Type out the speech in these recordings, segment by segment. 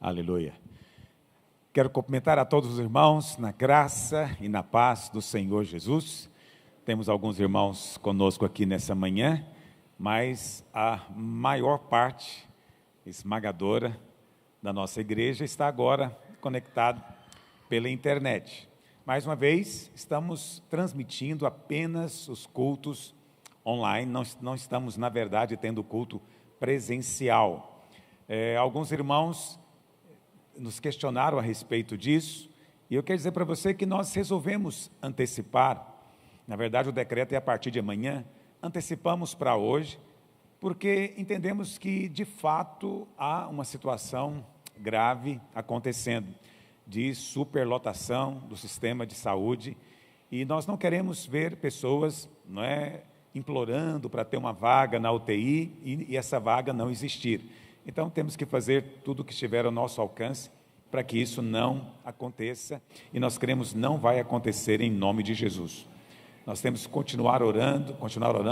Aleluia. Quero cumprimentar a todos os irmãos na graça e na paz do Senhor Jesus. Temos alguns irmãos conosco aqui nessa manhã, mas a maior parte esmagadora da nossa igreja está agora conectada pela internet. Mais uma vez, estamos transmitindo apenas os cultos online, não estamos, na verdade, tendo culto presencial. Alguns irmãos nos questionaram a respeito disso, e eu quero dizer para você que nós resolvemos antecipar. Na verdade, o decreto é a partir de amanhã, antecipamos para hoje, porque entendemos que, de fato, há uma situação grave acontecendo, de superlotação do sistema de saúde, e nós não queremos ver pessoas, implorando para ter uma vaga na UTI e essa vaga não existir. Então, temos que fazer tudo o que estiver ao nosso alcance para que isso não aconteça, e nós cremos não vai acontecer em nome de Jesus. Nós temos que continuar orando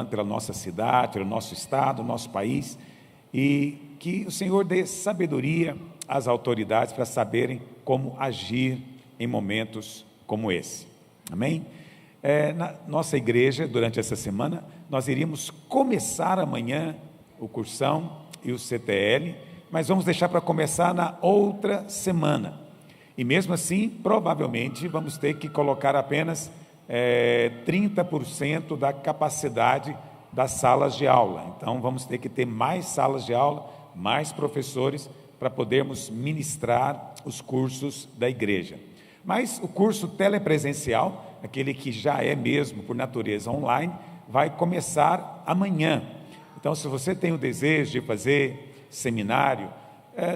pela nossa cidade, pelo nosso estado, nosso país, e que o Senhor dê sabedoria às autoridades para saberem como agir em momentos como esse. Amém? Na nossa igreja, durante essa semana, nós iríamos começar amanhã o cursão e o CTL, mas vamos deixar para começar na outra semana. E mesmo assim, provavelmente, vamos ter que colocar apenas 30% da capacidade das salas de aula. Então, vamos ter que ter mais salas de aula, mais professores, para podermos ministrar os cursos da igreja. Mas o curso telepresencial, aquele que já é mesmo, por natureza, online, vai começar amanhã. Então, se você tem o desejo de fazer seminário,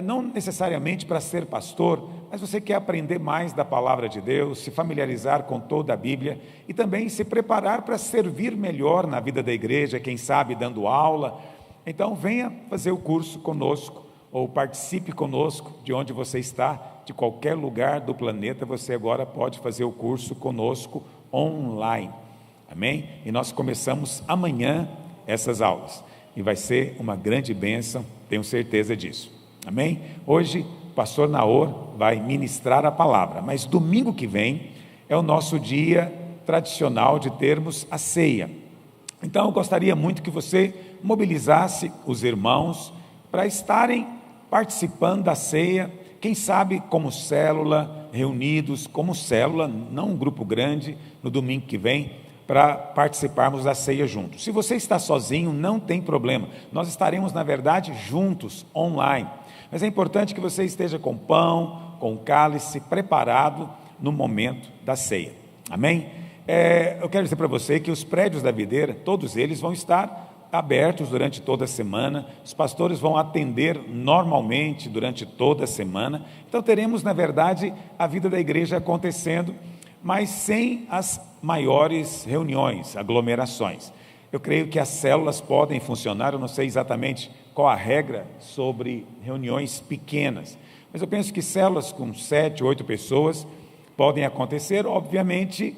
não necessariamente para ser pastor, mas você quer aprender mais da palavra de Deus, se familiarizar com toda a Bíblia e também se preparar para servir melhor na vida da igreja, quem sabe dando aula, então venha fazer o curso conosco, ou participe conosco de onde você está, de qualquer lugar do planeta, você agora pode fazer o curso conosco online, amém? E nós começamos amanhã essas aulas, e vai ser uma grande bênção, tenho certeza disso, amém? Hoje o pastor Naor vai ministrar a palavra, mas domingo que vem é o nosso dia tradicional de termos a ceia. Então eu gostaria muito que você mobilizasse os irmãos para estarem participando da ceia, quem sabe como célula, reunidos como célula, não um grupo grande, no domingo que vem, para participarmos da ceia juntos. Se você está sozinho, não tem problema, nós estaremos, na verdade, juntos, online, mas é importante que você esteja com pão, com cálice, preparado no momento da ceia, amém? Eu quero dizer para você que os prédios da videira, todos eles vão estar abertos durante toda a semana, os pastores vão atender normalmente durante toda a semana, então teremos, na verdade, a vida da igreja acontecendo, mas sem as maiores reuniões, aglomerações. Eu creio que as células podem funcionar, eu não sei exatamente qual a regra sobre reuniões pequenas, mas eu penso que células com 7, 8 pessoas podem acontecer, obviamente,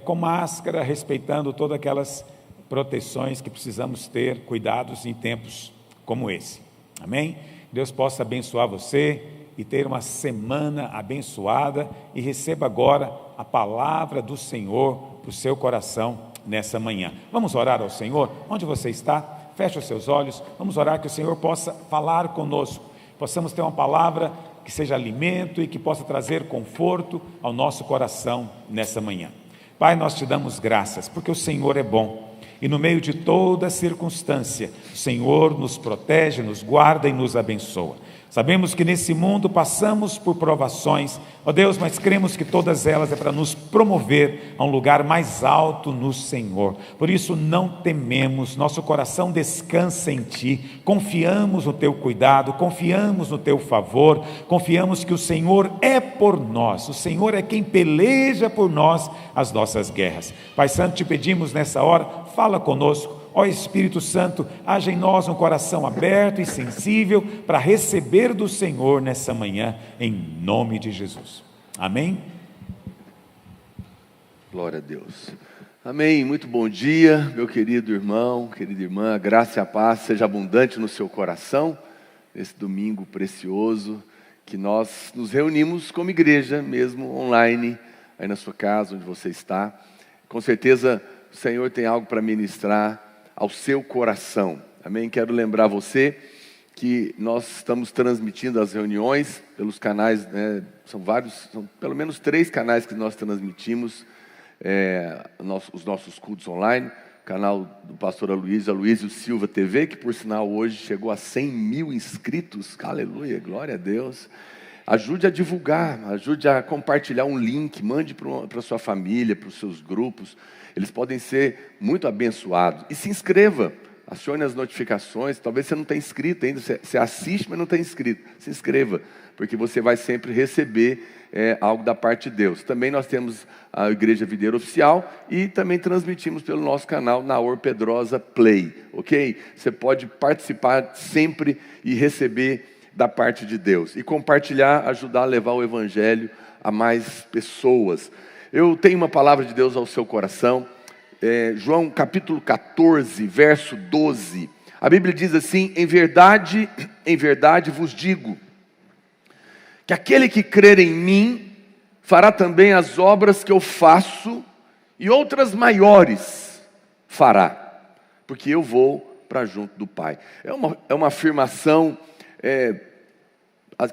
com máscara, respeitando todas aquelas proteções que precisamos ter, cuidados em tempos como esse, amém? Deus possa abençoar você e ter uma semana abençoada, e receba agora a palavra do Senhor para o seu coração nessa manhã. Vamos orar ao Senhor? Onde você está? Feche os seus olhos, vamos orar que o Senhor possa falar conosco, possamos ter uma palavra que seja alimento e que possa trazer conforto ao nosso coração nessa manhã. Pai, nós te damos graças, porque o Senhor é bom, e no meio de toda circunstância, o Senhor nos protege, nos guarda e nos abençoa. Sabemos que nesse mundo passamos por provações, ó Deus, mas cremos que todas elas é para nos promover a um lugar mais alto no Senhor. Por isso não tememos, nosso coração descansa em Ti, confiamos no Teu cuidado, confiamos no Teu favor, confiamos que o Senhor é por nós, o Senhor é quem peleja por nós as nossas guerras. Pai Santo, te pedimos nessa hora, fala conosco. Ó Espírito Santo, haja em nós um coração aberto e sensível para receber do Senhor nessa manhã, em nome de Jesus. Amém? Glória a Deus. Amém. Muito bom dia, meu querido irmão, querida irmã. A graça e a paz seja abundante no seu coração, nesse domingo precioso que nós nos reunimos como igreja, mesmo online, aí na sua casa, onde você está. Com certeza o Senhor tem algo para ministrar ao seu coração. Amém? Quero lembrar você que nós estamos transmitindo as reuniões pelos canais, né? São pelo menos 3 canais que nós transmitimos os nossos cultos online. O canal do pastor Aloysio Silva TV, que por sinal hoje chegou a 100 mil inscritos. Aleluia, glória a Deus. Ajude a divulgar, ajude a compartilhar um link, mande para a sua família, para os seus grupos. Eles podem ser muito abençoados. E se inscreva, acione as notificações. Talvez você não tenha inscrito ainda, você assiste, mas não tenha inscrito. Se inscreva, porque você vai sempre receber algo da parte de Deus. Também nós temos a Igreja Videira Oficial e também transmitimos pelo nosso canal Naor Pedrosa Play, ok? Você pode participar sempre e receber da parte de Deus. E compartilhar, ajudar a levar o Evangelho a mais pessoas. Eu tenho uma palavra de Deus ao seu coração. João capítulo 14, verso 12. A Bíblia diz assim: em verdade vos digo, que aquele que crer em mim, fará também as obras que eu faço, e outras maiores fará, porque eu vou para junto do Pai. É uma afirmação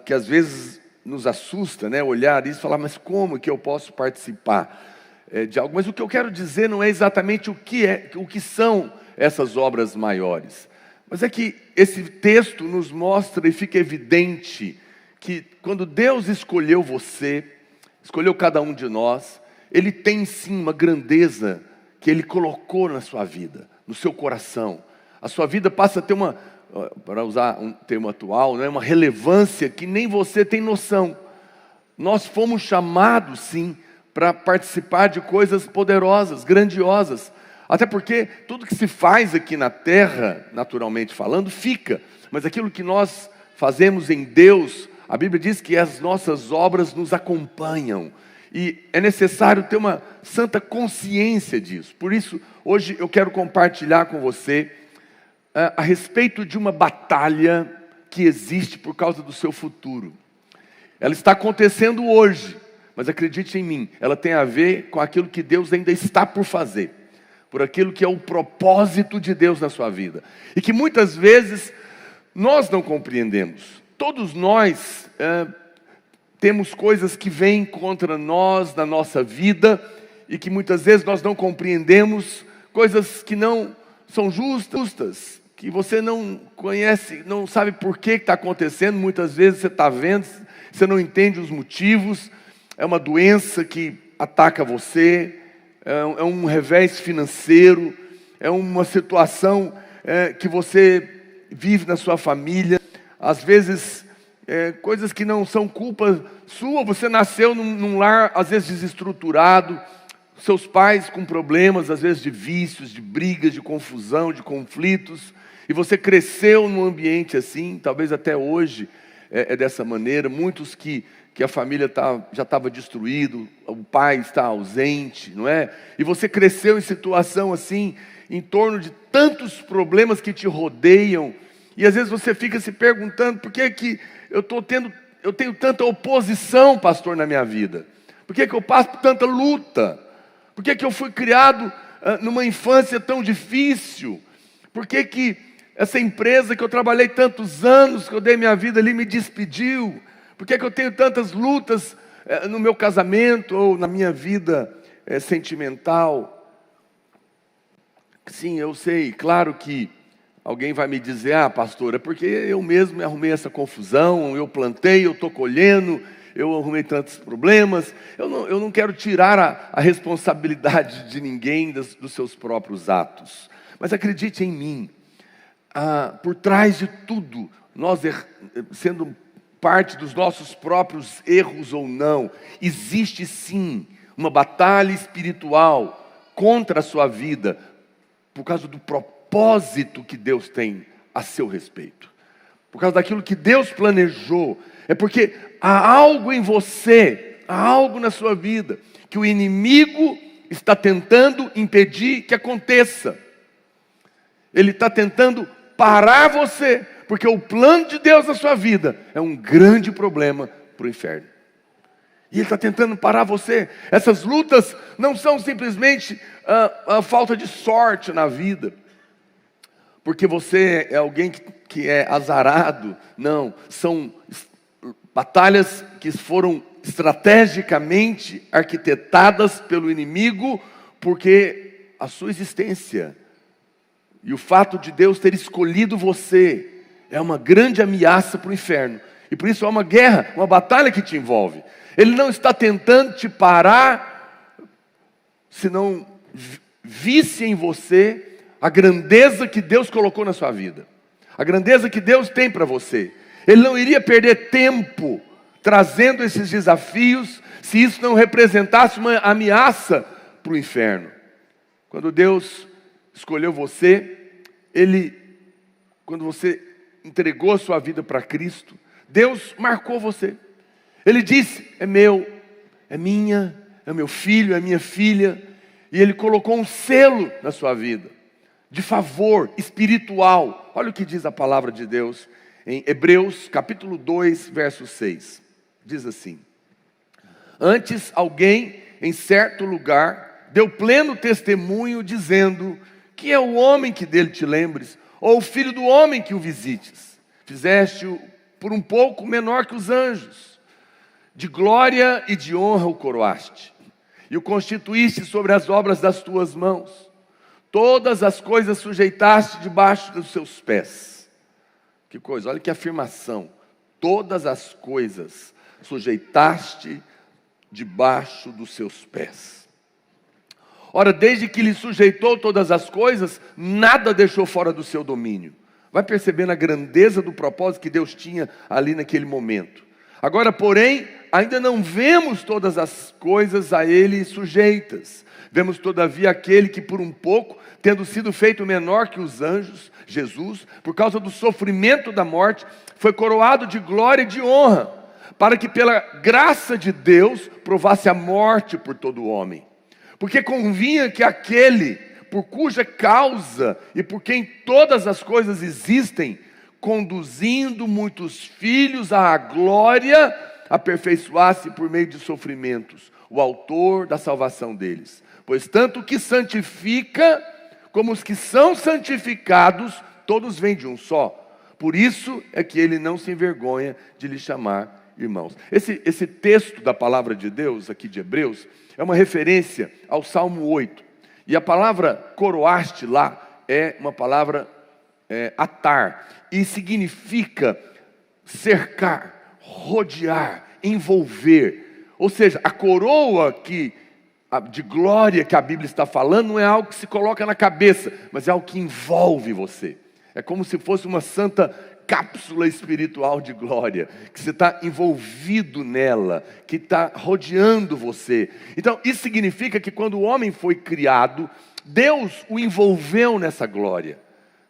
que às vezes nos assusta, né? Olhar isso e falar, mas como que eu posso participar de algo? Mas o que eu quero dizer não é exatamente o que são essas obras maiores, mas é que esse texto nos mostra e fica evidente que quando Deus escolheu você, escolheu cada um de nós, Ele tem sim uma grandeza que Ele colocou na sua vida, no seu coração. A sua vida passa a ter para usar um termo atual, né, uma relevância que nem você tem noção. Nós fomos chamados sim para participar de coisas poderosas, grandiosas. Até porque tudo que se faz aqui na terra, naturalmente falando, fica. Mas aquilo que nós fazemos em Deus, a Bíblia diz que as nossas obras nos acompanham. E é necessário ter uma santa consciência disso. Por isso, hoje eu quero compartilhar com você a respeito de uma batalha que existe por causa do seu futuro. Ela está acontecendo hoje, mas acredite em mim, ela tem a ver com aquilo que Deus ainda está por fazer, por aquilo que é o propósito de Deus na sua vida, e que muitas vezes nós não compreendemos. Todos nós temos coisas que vêm contra nós na nossa vida, e que muitas vezes nós não compreendemos, coisas que não são justas, que você não conhece, não sabe por que está acontecendo. Muitas vezes você está vendo, você não entende os motivos. É uma doença que ataca você, é um revés financeiro, é uma situação que você vive na sua família. Às vezes, coisas que não são culpa sua. Você nasceu num lar, às vezes desestruturado, seus pais com problemas, às vezes de vícios, de brigas, de confusão, de conflitos, e você cresceu num ambiente assim. Talvez até hoje é dessa maneira. Muitos que a família já estava destruído, o pai está ausente, não é? E você cresceu em situação assim, em torno de tantos problemas que te rodeiam, e às vezes você fica se perguntando, por que eu tenho tanta oposição, pastor, na minha vida? Por que eu passo por tanta luta? Por que eu fui criado numa infância tão difícil? Por que essa empresa que eu trabalhei tantos anos, que eu dei minha vida ali, me despediu? Por que eu tenho tantas lutas no meu casamento ou na minha vida sentimental? Sim, eu sei, claro que alguém vai me dizer, pastor, é porque eu mesmo me arrumei essa confusão, eu plantei, eu estou colhendo, eu arrumei tantos problemas. Eu não quero tirar a responsabilidade de ninguém dos seus próprios atos. Mas acredite em mim, por trás de tudo, nós sendo parte dos nossos próprios erros ou não, existe sim uma batalha espiritual contra a sua vida, por causa do propósito que Deus tem a seu respeito, por causa daquilo que Deus planejou. É porque há algo em você, há algo na sua vida, que o inimigo está tentando impedir que aconteça. Ele está tentando parar você, Porque o plano de Deus na sua vida é um grande problema para o inferno. E ele está tentando parar você. Essas lutas não são simplesmente a falta de sorte na vida, porque você é alguém que é azarado. Não, são batalhas que foram estrategicamente arquitetadas pelo inimigo, porque a sua existência e o fato de Deus ter escolhido você é uma grande ameaça para o inferno. E por isso é uma guerra, uma batalha que te envolve. Ele não está tentando te parar, se não visse em você a grandeza que Deus colocou na sua vida, a grandeza que Deus tem para você. Ele não iria perder tempo trazendo esses desafios, se isso não representasse uma ameaça para o inferno. Quando Deus escolheu você, quando você entregou a sua vida para Cristo, Deus marcou você. Ele disse: é meu, é minha, é meu filho, é minha filha. E Ele colocou um selo na sua vida, de favor espiritual. Olha o que diz a palavra de Deus em Hebreus capítulo 2, verso 6. Diz assim: antes alguém em certo lugar deu pleno testemunho, dizendo: que é o homem que dele te lembres, ou o filho do homem que o visites? Fizeste-o por um pouco menor que os anjos, de glória e de honra o coroaste, e o constituíste sobre as obras das tuas mãos. Todas as coisas sujeitaste debaixo dos seus pés. Que coisa, olha que afirmação. Todas as coisas sujeitaste debaixo dos seus pés. Ora, desde que lhe sujeitou todas as coisas, nada deixou fora do seu domínio. Vai percebendo a grandeza do propósito que Deus tinha ali naquele momento. Agora, porém, ainda não vemos todas as coisas a Ele sujeitas. Vemos, todavia, aquele que por um pouco, tendo sido feito menor que os anjos, Jesus, por causa do sofrimento da morte, foi coroado de glória e de honra, para que pela graça de Deus provasse a morte por todo homem. Porque convinha que aquele por cuja causa e por quem todas as coisas existem, conduzindo muitos filhos à glória, aperfeiçoasse por meio de sofrimentos o autor da salvação deles. Pois tanto o que santifica, como os que são santificados, todos vêm de um só. Por isso é que ele não se envergonha de lhe chamar irmãos. Esse texto da palavra de Deus, aqui de Hebreus, é uma referência ao Salmo 8. E a palavra coroaste lá é uma palavra atar, e significa cercar, rodear, envolver. Ou seja, a coroa de glória que a Bíblia está falando não é algo que se coloca na cabeça, mas é algo que envolve você. É como se fosse uma santa cápsula espiritual de glória, que você está envolvido nela, que está rodeando você. Então, isso significa que quando o homem foi criado, Deus o envolveu nessa glória.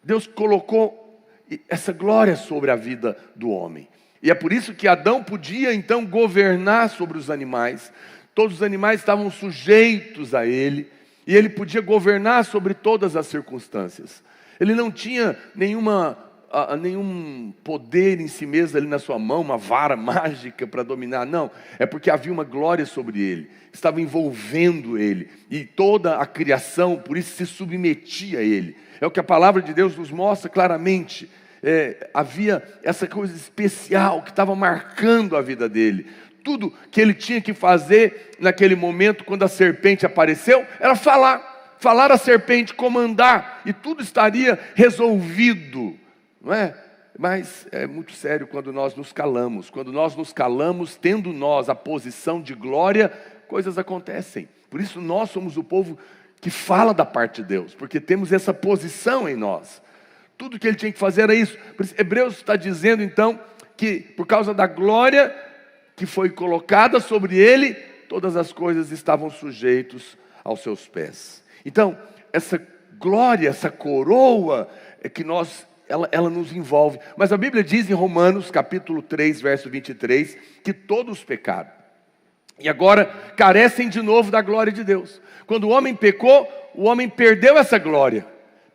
Deus colocou essa glória sobre a vida do homem. E é por isso que Adão podia então governar sobre os animais. Todos os animais estavam sujeitos a ele, e ele podia governar sobre todas as circunstâncias. Ele não tinha nenhum poder em si mesmo ali na sua mão, uma vara mágica para dominar, não. É porque havia uma glória sobre ele, estava envolvendo ele, e toda a criação, por isso, se submetia a ele. É o que a palavra de Deus nos mostra claramente. Havia essa coisa especial que estava marcando a vida dele. Tudo que ele tinha que fazer naquele momento, quando a serpente apareceu, era falar a serpente, comandar, e tudo estaria resolvido, não é? Mas é muito sério quando nós nos calamos. Quando nós nos calamos, tendo nós a posição de glória, coisas acontecem. Por isso nós somos o povo que fala da parte de Deus, porque temos essa posição em nós. Tudo que ele tinha que fazer era isso. Por isso, Hebreus está dizendo então que por causa da glória que foi colocada sobre ele, todas as coisas estavam sujeitas aos seus pés. Então, essa glória, essa coroa ela nos envolve. Mas a Bíblia diz em Romanos capítulo 3, verso 23, que todos pecaram e agora carecem de novo da glória de Deus. Quando o homem pecou, o homem perdeu essa glória,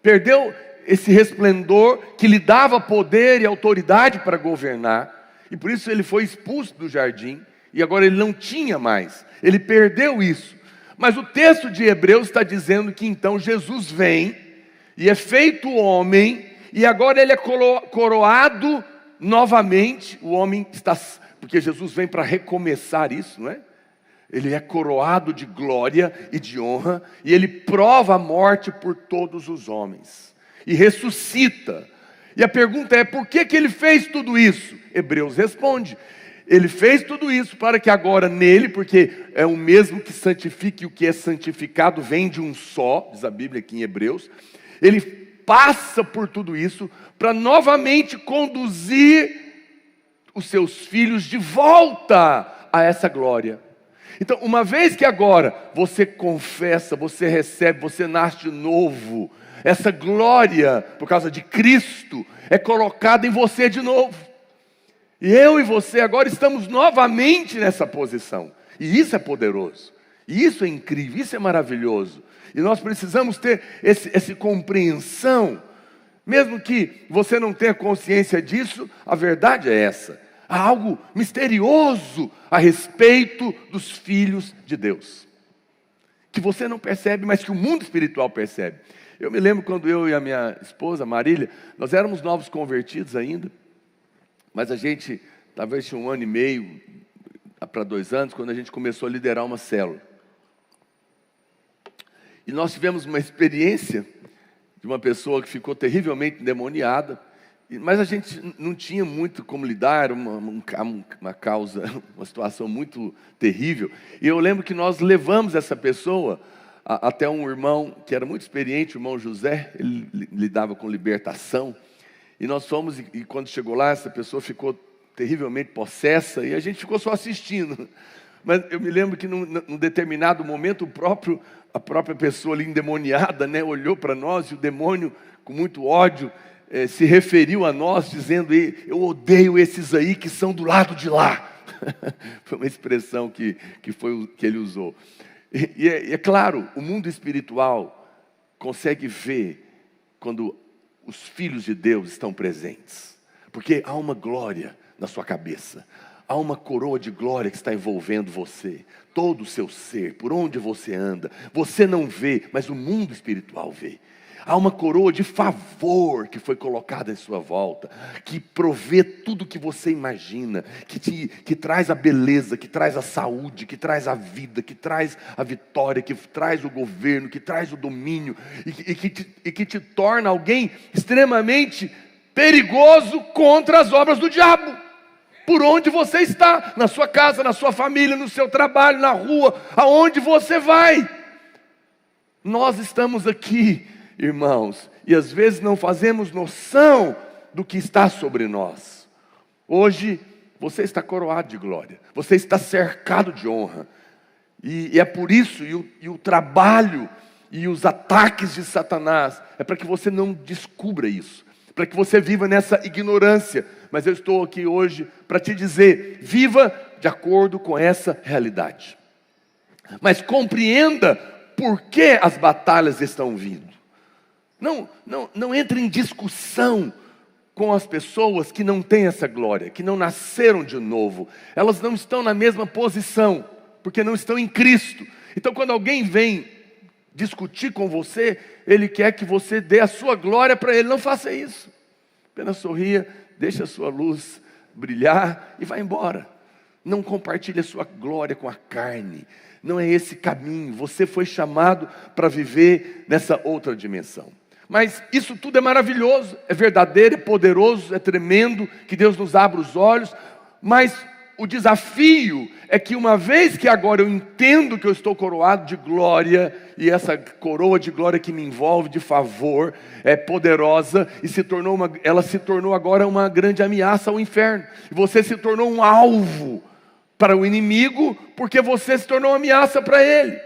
perdeu esse resplendor que lhe dava poder e autoridade para governar, e por isso ele foi expulso do jardim, e agora ele não tinha mais, ele perdeu isso. Mas o texto de Hebreus está dizendo que então Jesus vem, e é feito homem, e agora ele é coroado novamente, o homem está, porque Jesus vem para recomeçar isso, não é? Ele é coroado de glória e de honra, e ele prova a morte por todos os homens, e ressuscita. E a pergunta é, por que ele fez tudo isso? Hebreus responde, ele fez tudo isso para que agora nele, porque é o mesmo que santifica, e o que é santificado vem de um só, diz a Bíblia aqui em Hebreus, ele passa por tudo isso para novamente conduzir os seus filhos de volta a essa glória. Então, uma vez que agora você confessa, você recebe, você nasce de novo, essa glória, por causa de Cristo, é colocada em você de novo. E eu e você agora estamos novamente nessa posição. E isso é poderoso. E isso é incrível, isso é maravilhoso. E nós precisamos ter essa compreensão. Mesmo que você não tenha consciência disso, a verdade é essa. Há algo misterioso a respeito dos filhos de Deus, que você não percebe, mas que o mundo espiritual percebe. Eu me lembro quando eu e a minha esposa, Marília, nós éramos novos convertidos ainda, mas a gente, talvez tinha 1 ano e meio, para 2 anos, quando a gente começou a liderar uma célula. E nós tivemos uma experiência de uma pessoa que ficou terrivelmente endemoniada, mas a gente não tinha muito como lidar, uma causa, uma situação muito terrível. E eu lembro que nós levamos essa pessoa até um irmão que era muito experiente, o irmão José, ele lidava com libertação. E nós fomos, e quando chegou lá, essa pessoa ficou terrivelmente possessa, e a gente ficou só assistindo. Mas eu me lembro que num determinado momento, a própria pessoa ali endemoniada, né, olhou para nós, e o demônio, com muito ódio, se referiu a nós, dizendo, eu odeio esses aí que são do lado de lá. Foi uma expressão que ele usou. E é claro, o mundo espiritual consegue ver quando os filhos de Deus estão presentes, porque há uma glória na sua cabeça, há uma coroa de glória que está envolvendo você, todo o seu ser, por onde você anda. Você não vê, mas o mundo espiritual vê. Há uma coroa de favor que foi colocada em sua volta, que provê tudo o que você imagina, que traz a beleza, que traz a saúde, que traz a vida, que traz a vitória, que traz o governo, que traz o domínio, e que te torna alguém extremamente perigoso contra as obras do diabo. Por onde você está, na sua casa, na sua família, no seu trabalho, na rua, aonde você vai. Nós estamos aqui, irmãos, e às vezes não fazemos noção do que está sobre nós. Hoje, você está coroado de glória, você está cercado de honra, e é por isso, e o trabalho e os ataques de Satanás, é para que você não descubra isso, para que você viva nessa ignorância. Mas eu estou aqui hoje para te dizer, viva de acordo com essa realidade, mas compreenda por que as batalhas estão vindo. Não entre em discussão com as pessoas que não têm essa glória, que não nasceram de novo. Elas não estão na mesma posição, porque não estão em Cristo. Então quando alguém vem discutir com você, ele quer que você dê a sua glória para ele. Não faça isso. Apenas sorria, deixe a sua luz brilhar e vá embora. Não compartilhe a sua glória com a carne. Não é esse caminho. Você foi chamado para viver nessa outra dimensão. Mas isso tudo é maravilhoso, é verdadeiro, é poderoso, é tremendo, que Deus nos abra os olhos. Mas o desafio é que uma vez que agora eu entendo que eu estou coroado de glória, e essa coroa de glória que me envolve de favor é poderosa, e ela se tornou agora uma grande ameaça ao inferno. E você se tornou um alvo para o inimigo, porque você se tornou uma ameaça para ele.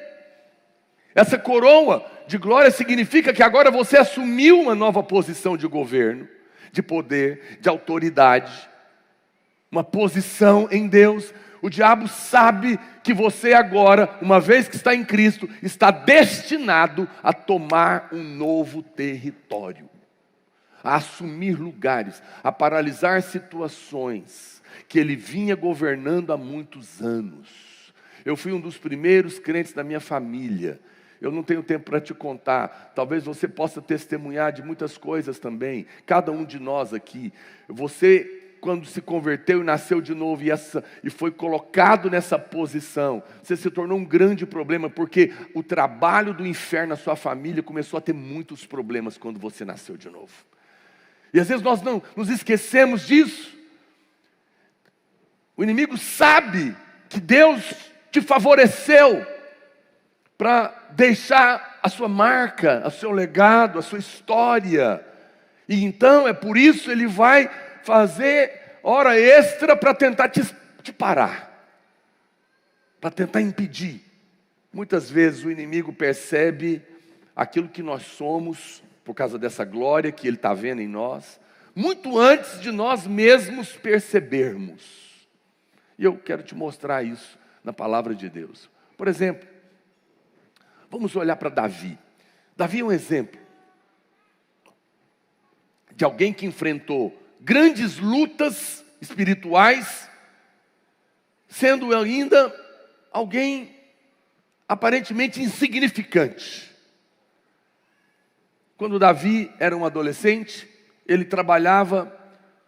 Essa coroa de glória significa que agora você assumiu uma nova posição de governo, de poder, de autoridade, uma posição em Deus. O diabo sabe que você agora, uma vez que está em Cristo, está destinado a tomar um novo território. a assumir lugares, a paralisar situações que ele vinha governando há muitos anos. Eu fui um dos primeiros crentes da minha família. Eu não tenho tempo para te contar. Talvez você possa testemunhar de muitas coisas também. Cada um de nós aqui. Você, quando se converteu e nasceu de novo e foi colocado nessa posição, você se tornou um grande problema, porque o trabalho do inferno na sua família começou a ter muitos problemas quando você nasceu de novo. E às vezes nós não nos esquecemos disso. O inimigo sabe que Deus te favoreceu para deixar a sua marca, o seu legado, a sua história. E então é por isso ele vai fazer hora extra para tentar te parar, para tentar impedir. Muitas vezes o inimigo percebe aquilo que nós somos, por causa dessa glória que ele está vendo em nós, muito antes de nós mesmos percebermos. E eu quero te mostrar isso na palavra de Deus. Por exemplo, vamos olhar para Davi. Davi é um exemplo de alguém que enfrentou grandes lutas espirituais, sendo ainda alguém aparentemente insignificante. Quando Davi era um adolescente, ele trabalhava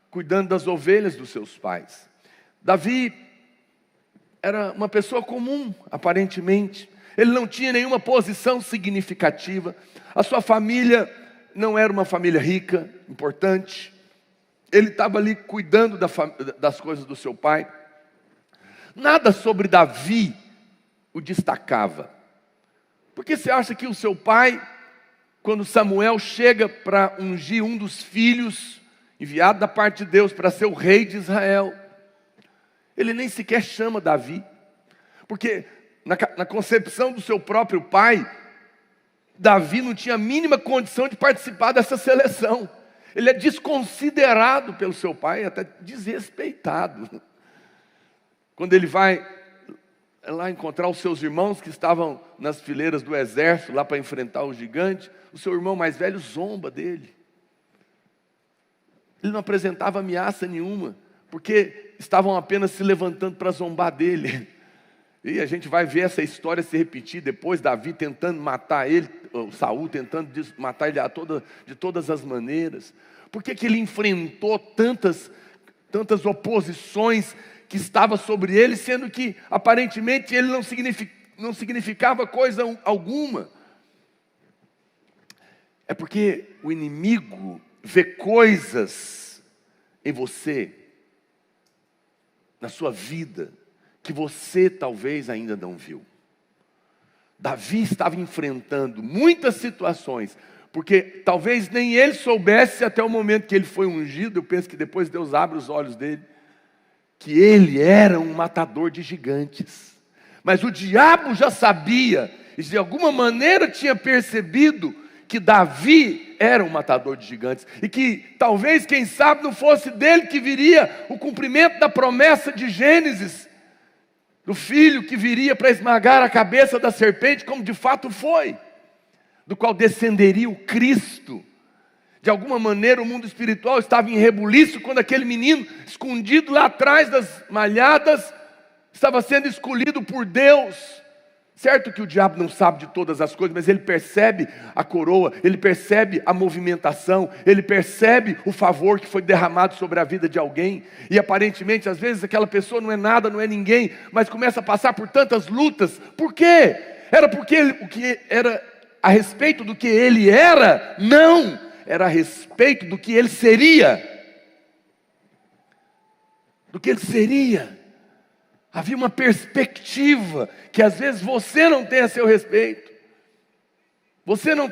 cuidando das ovelhas dos seus pais. Davi era uma pessoa comum, aparentemente. Ele não tinha nenhuma posição significativa. A sua família não era uma família rica, importante. Ele estava ali cuidando das coisas do seu pai. Nada sobre Davi o destacava. Por que você acha que o seu pai, quando Samuel chega para ungir um dos filhos, enviado da parte de Deus para ser o rei de Israel, ele nem sequer chama Davi? Porque na concepção do seu próprio pai, Davi não tinha a mínima condição de participar dessa seleção. Ele é desconsiderado pelo seu pai, até desrespeitado. Quando ele vai lá encontrar os seus irmãos que estavam nas fileiras do exército, lá para enfrentar o gigante, o seu irmão mais velho zomba dele. Ele não apresentava ameaça nenhuma, porque estavam apenas se levantando para zombar dele. E a gente vai ver essa história se repetir depois, Davi tentando matar ele, Saul tentando matar ele de todas as maneiras. Por que ele enfrentou tantas oposições que estavam sobre ele, sendo que aparentemente ele não significava coisa alguma? É porque o inimigo vê coisas em você, na sua vida, que você talvez ainda não viu. Davi estava enfrentando muitas situações, porque talvez nem ele soubesse até o momento que ele foi ungido. Eu penso que depois Deus abre os olhos dele, que ele era um matador de gigantes. Mas o diabo já sabia, e de alguma maneira tinha percebido que Davi era um matador de gigantes, e que talvez, quem sabe, não fosse dele que viria o cumprimento da promessa de Gênesis, do filho que viria para esmagar a cabeça da serpente, como de fato foi, do qual descenderia o Cristo. De alguma maneira o mundo espiritual estava em rebuliço quando aquele menino, escondido lá atrás das malhadas, estava sendo escolhido por Deus. Certo que o diabo não sabe de todas as coisas, mas ele percebe a coroa, ele percebe a movimentação, ele percebe o favor que foi derramado sobre a vida de alguém. E aparentemente, às vezes, aquela pessoa não é nada, não é ninguém, mas começa a passar por tantas lutas. Por quê? Era porque o que era a respeito do que ele era? Não, era a respeito do que ele seria. Do que ele seria. Havia uma perspectiva que às vezes você não tem a seu respeito. Você não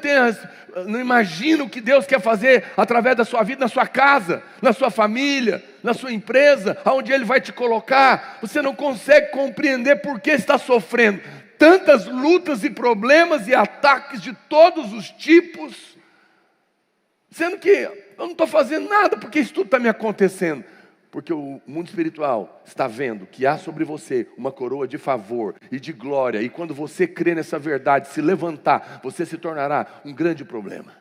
imagina o que Deus quer fazer através da sua vida, na sua casa, na sua família, na sua empresa, aonde Ele vai te colocar. Você não consegue compreender por que está sofrendo tantas lutas e problemas e ataques de todos os tipos, sendo que eu não estou fazendo nada porque isso tudo está me acontecendo. Porque o mundo espiritual está vendo que há sobre você uma coroa de favor e de glória. E quando você crê nessa verdade, se levantar, você se tornará um grande problema.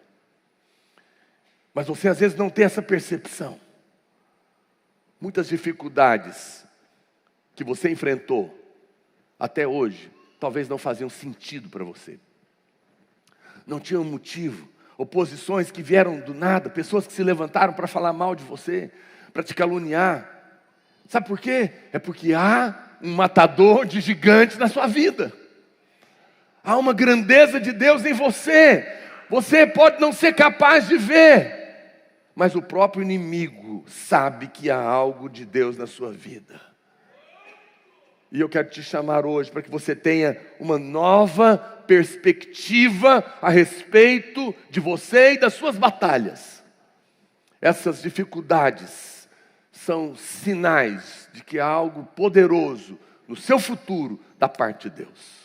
Mas você às vezes não tem essa percepção. Muitas dificuldades que você enfrentou até hoje, talvez não faziam sentido para você. Não tinham motivo. Oposições que vieram do nada, pessoas que se levantaram para falar mal de você, para te caluniar. Sabe por quê? É porque há um matador de gigantes na sua vida. Há uma grandeza de Deus em você. Você pode não ser capaz de ver, mas o próprio inimigo sabe que há algo de Deus na sua vida. E eu quero te chamar hoje para que você tenha uma nova perspectiva a respeito de você e das suas batalhas. Essas dificuldades são sinais de que há algo poderoso no seu futuro da parte de Deus.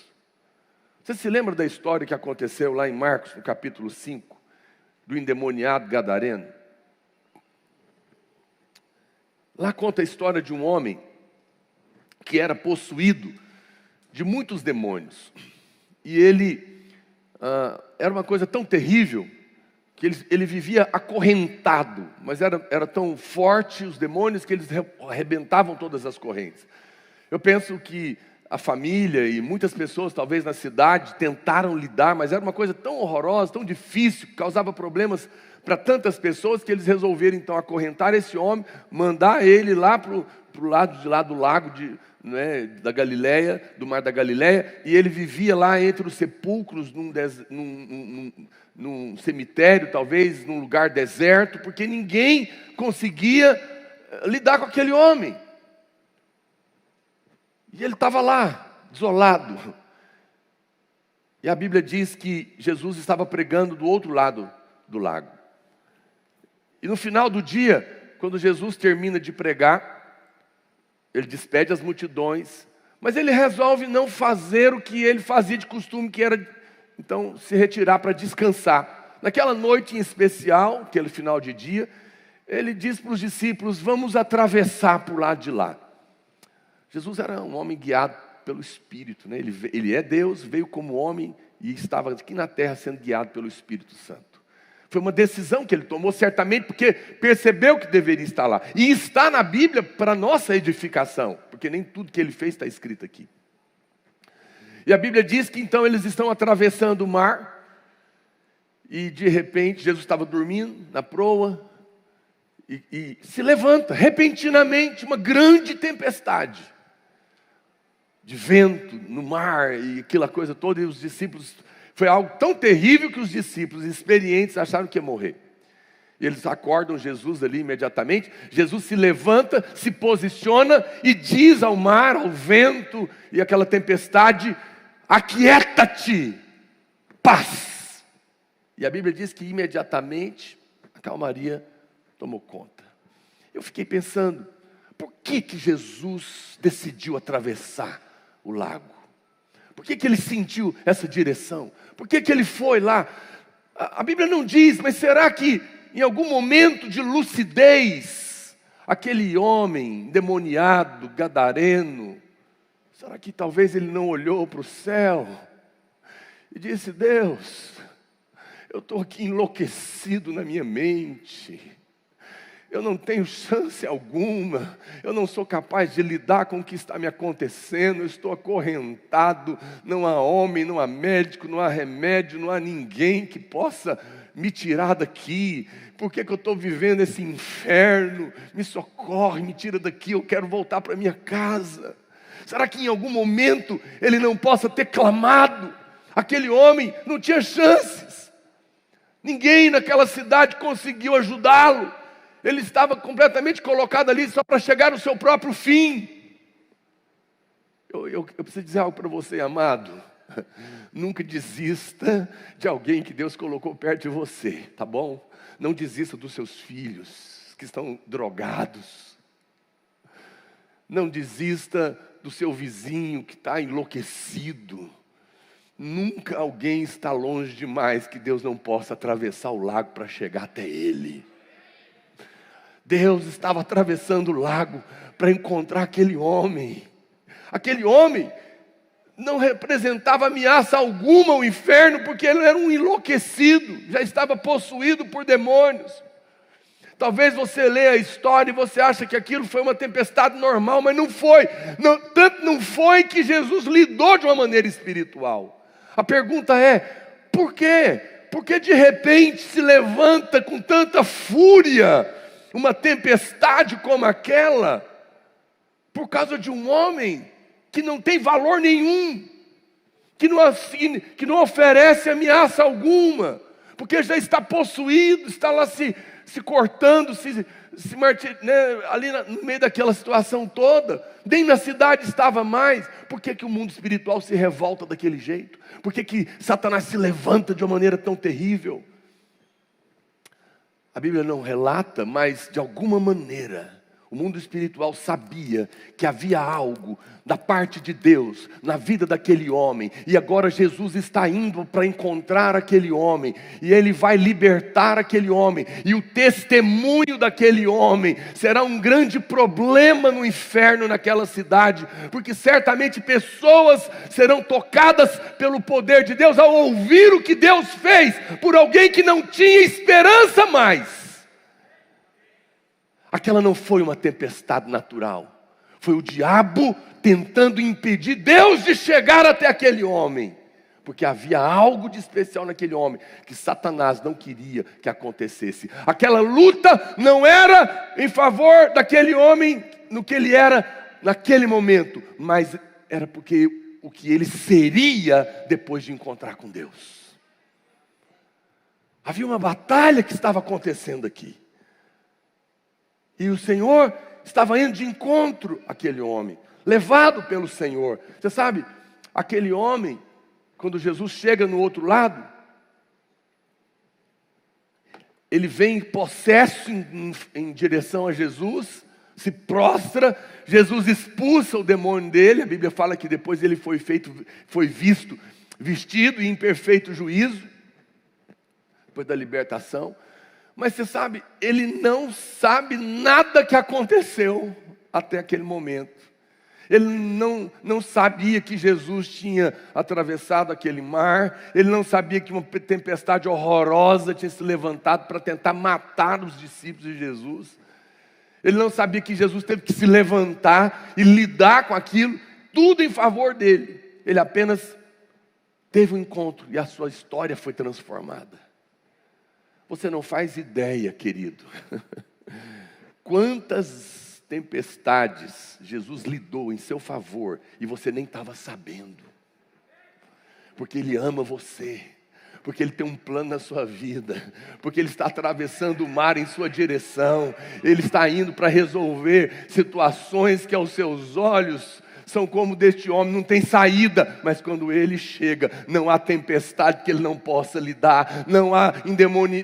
Você se lembra da história que aconteceu lá em Marcos, no capítulo 5, do endemoniado gadareno? Lá conta a história de um homem que era possuído de muitos demônios. E ele, era uma coisa tão terrível, que ele vivia acorrentado, mas era tão forte os demônios que eles arrebentavam todas as correntes. Eu penso que a família e muitas pessoas, talvez na cidade, tentaram lidar, mas era uma coisa tão horrorosa, tão difícil, que causava problemas para tantas pessoas, que eles resolveram então acorrentar esse homem, mandar ele lá para o lado de lá do lago da Galileia, do mar da Galileia, e ele vivia lá entre os sepulcros, num cemitério, talvez, num lugar deserto, porque ninguém conseguia lidar com aquele homem. E ele estava lá, isolado. E a Bíblia diz que Jesus estava pregando do outro lado do lago. E no final do dia, quando Jesus termina de pregar, ele despede as multidões, mas ele resolve não fazer o que ele fazia de costume, que era, então, se retirar para descansar. Naquela noite em especial, aquele final de dia, ele diz para os discípulos: vamos atravessar para o lado de lá. Jesus era um homem guiado pelo Espírito, né? Ele é Deus, veio como homem e estava aqui na terra sendo guiado pelo Espírito Santo. Foi uma decisão que ele tomou, certamente, porque percebeu que deveria estar lá. E está na Bíblia para nossa edificação, porque nem tudo que ele fez está escrito aqui. E a Bíblia diz que então eles estão atravessando o mar, e de repente Jesus estava dormindo na proa, e se levanta repentinamente uma grande tempestade de vento no mar e aquela coisa toda, e os discípulos, foi algo tão terrível que os discípulos experientes acharam que ia morrer. E eles acordam Jesus ali imediatamente. Jesus se levanta, se posiciona e diz ao mar, ao vento e aquela tempestade: aquieta-te, paz. E a Bíblia diz que imediatamente a calmaria tomou conta. Eu fiquei pensando, por que Jesus decidiu atravessar o lago? Por que ele sentiu essa direção? Por que ele foi lá? A Bíblia não diz, mas será que em algum momento de lucidez, aquele homem endemoniado, gadareno, será que talvez ele não olhou para o céu e disse: Deus, eu estou aqui enlouquecido na minha mente, eu não tenho chance alguma, eu não sou capaz de lidar com o que está me acontecendo, eu estou acorrentado, não há homem, não há médico, não há remédio, não há ninguém que possa me tirar daqui. Por que eu estou vivendo esse inferno? Me socorre, me tira daqui, eu quero voltar para minha casa. Será que em algum momento ele não possa ter clamado? Aquele homem não tinha chances, ninguém naquela cidade conseguiu ajudá-lo. Ele estava completamente colocado ali só para chegar no seu próprio fim. Eu preciso dizer algo para você, amado. Nunca desista de alguém que Deus colocou perto de você, tá bom? Não desista dos seus filhos que estão drogados. Não desista do seu vizinho que está enlouquecido. Nunca alguém está longe demais que Deus não possa atravessar o lago para chegar até ele. Deus estava atravessando o lago para encontrar aquele homem. Aquele homem não representava ameaça alguma ao inferno, porque ele era um enlouquecido, já estava possuído por demônios. Talvez você leia a história e você acha que aquilo foi uma tempestade normal, mas não foi. Tanto não foi que Jesus lidou de uma maneira espiritual. A pergunta é, por quê? Porque de repente se levanta com tanta fúria uma tempestade como aquela, por causa de um homem que não tem valor nenhum, que não oferece ameaça alguma, porque já está possuído, está lá se cortando, ali no meio daquela situação toda. Nem na cidade estava mais. Por que o mundo espiritual se revolta daquele jeito? Por que Satanás se levanta de uma maneira tão terrível? A Bíblia não relata, mas de alguma maneira o mundo espiritual sabia que havia algo da parte de Deus na vida daquele homem. E agora Jesus está indo para encontrar aquele homem. E ele vai libertar aquele homem. E o testemunho daquele homem será um grande problema no inferno naquela cidade. Porque certamente pessoas serão tocadas pelo poder de Deus ao ouvir o que Deus fez por alguém que não tinha esperança mais. Aquela não foi uma tempestade natural. Foi o diabo tentando impedir Deus de chegar até aquele homem. Porque havia algo de especial naquele homem que Satanás não queria que acontecesse. Aquela luta não era em favor daquele homem no que ele era naquele momento, mas era porque o que ele seria depois de encontrar com Deus. Havia uma batalha que estava acontecendo aqui. E o Senhor estava indo de encontro àquele homem, levado pelo Senhor. Você sabe, aquele homem, quando Jesus chega no outro lado, ele vem possesso em direção a Jesus, se prostra, Jesus expulsa o demônio dele. A Bíblia fala que depois ele foi visto, vestido em perfeito juízo, depois da libertação. Mas você sabe, ele não sabe nada que aconteceu até aquele momento. Ele não sabia que Jesus tinha atravessado aquele mar. Ele não sabia que uma tempestade horrorosa tinha se levantado para tentar matar os discípulos de Jesus. Ele não sabia que Jesus teve que se levantar e lidar com aquilo, tudo em favor dele. Ele apenas teve um encontro e a sua história foi transformada. Você não faz ideia, querido, quantas tempestades Jesus lidou em seu favor e você nem estava sabendo. Porque Ele ama você, porque Ele tem um plano na sua vida, porque Ele está atravessando o mar em sua direção, Ele está indo para resolver situações que aos seus olhos são como deste homem, não tem saída, mas quando ele chega, não há tempestade que ele não possa lidar, não há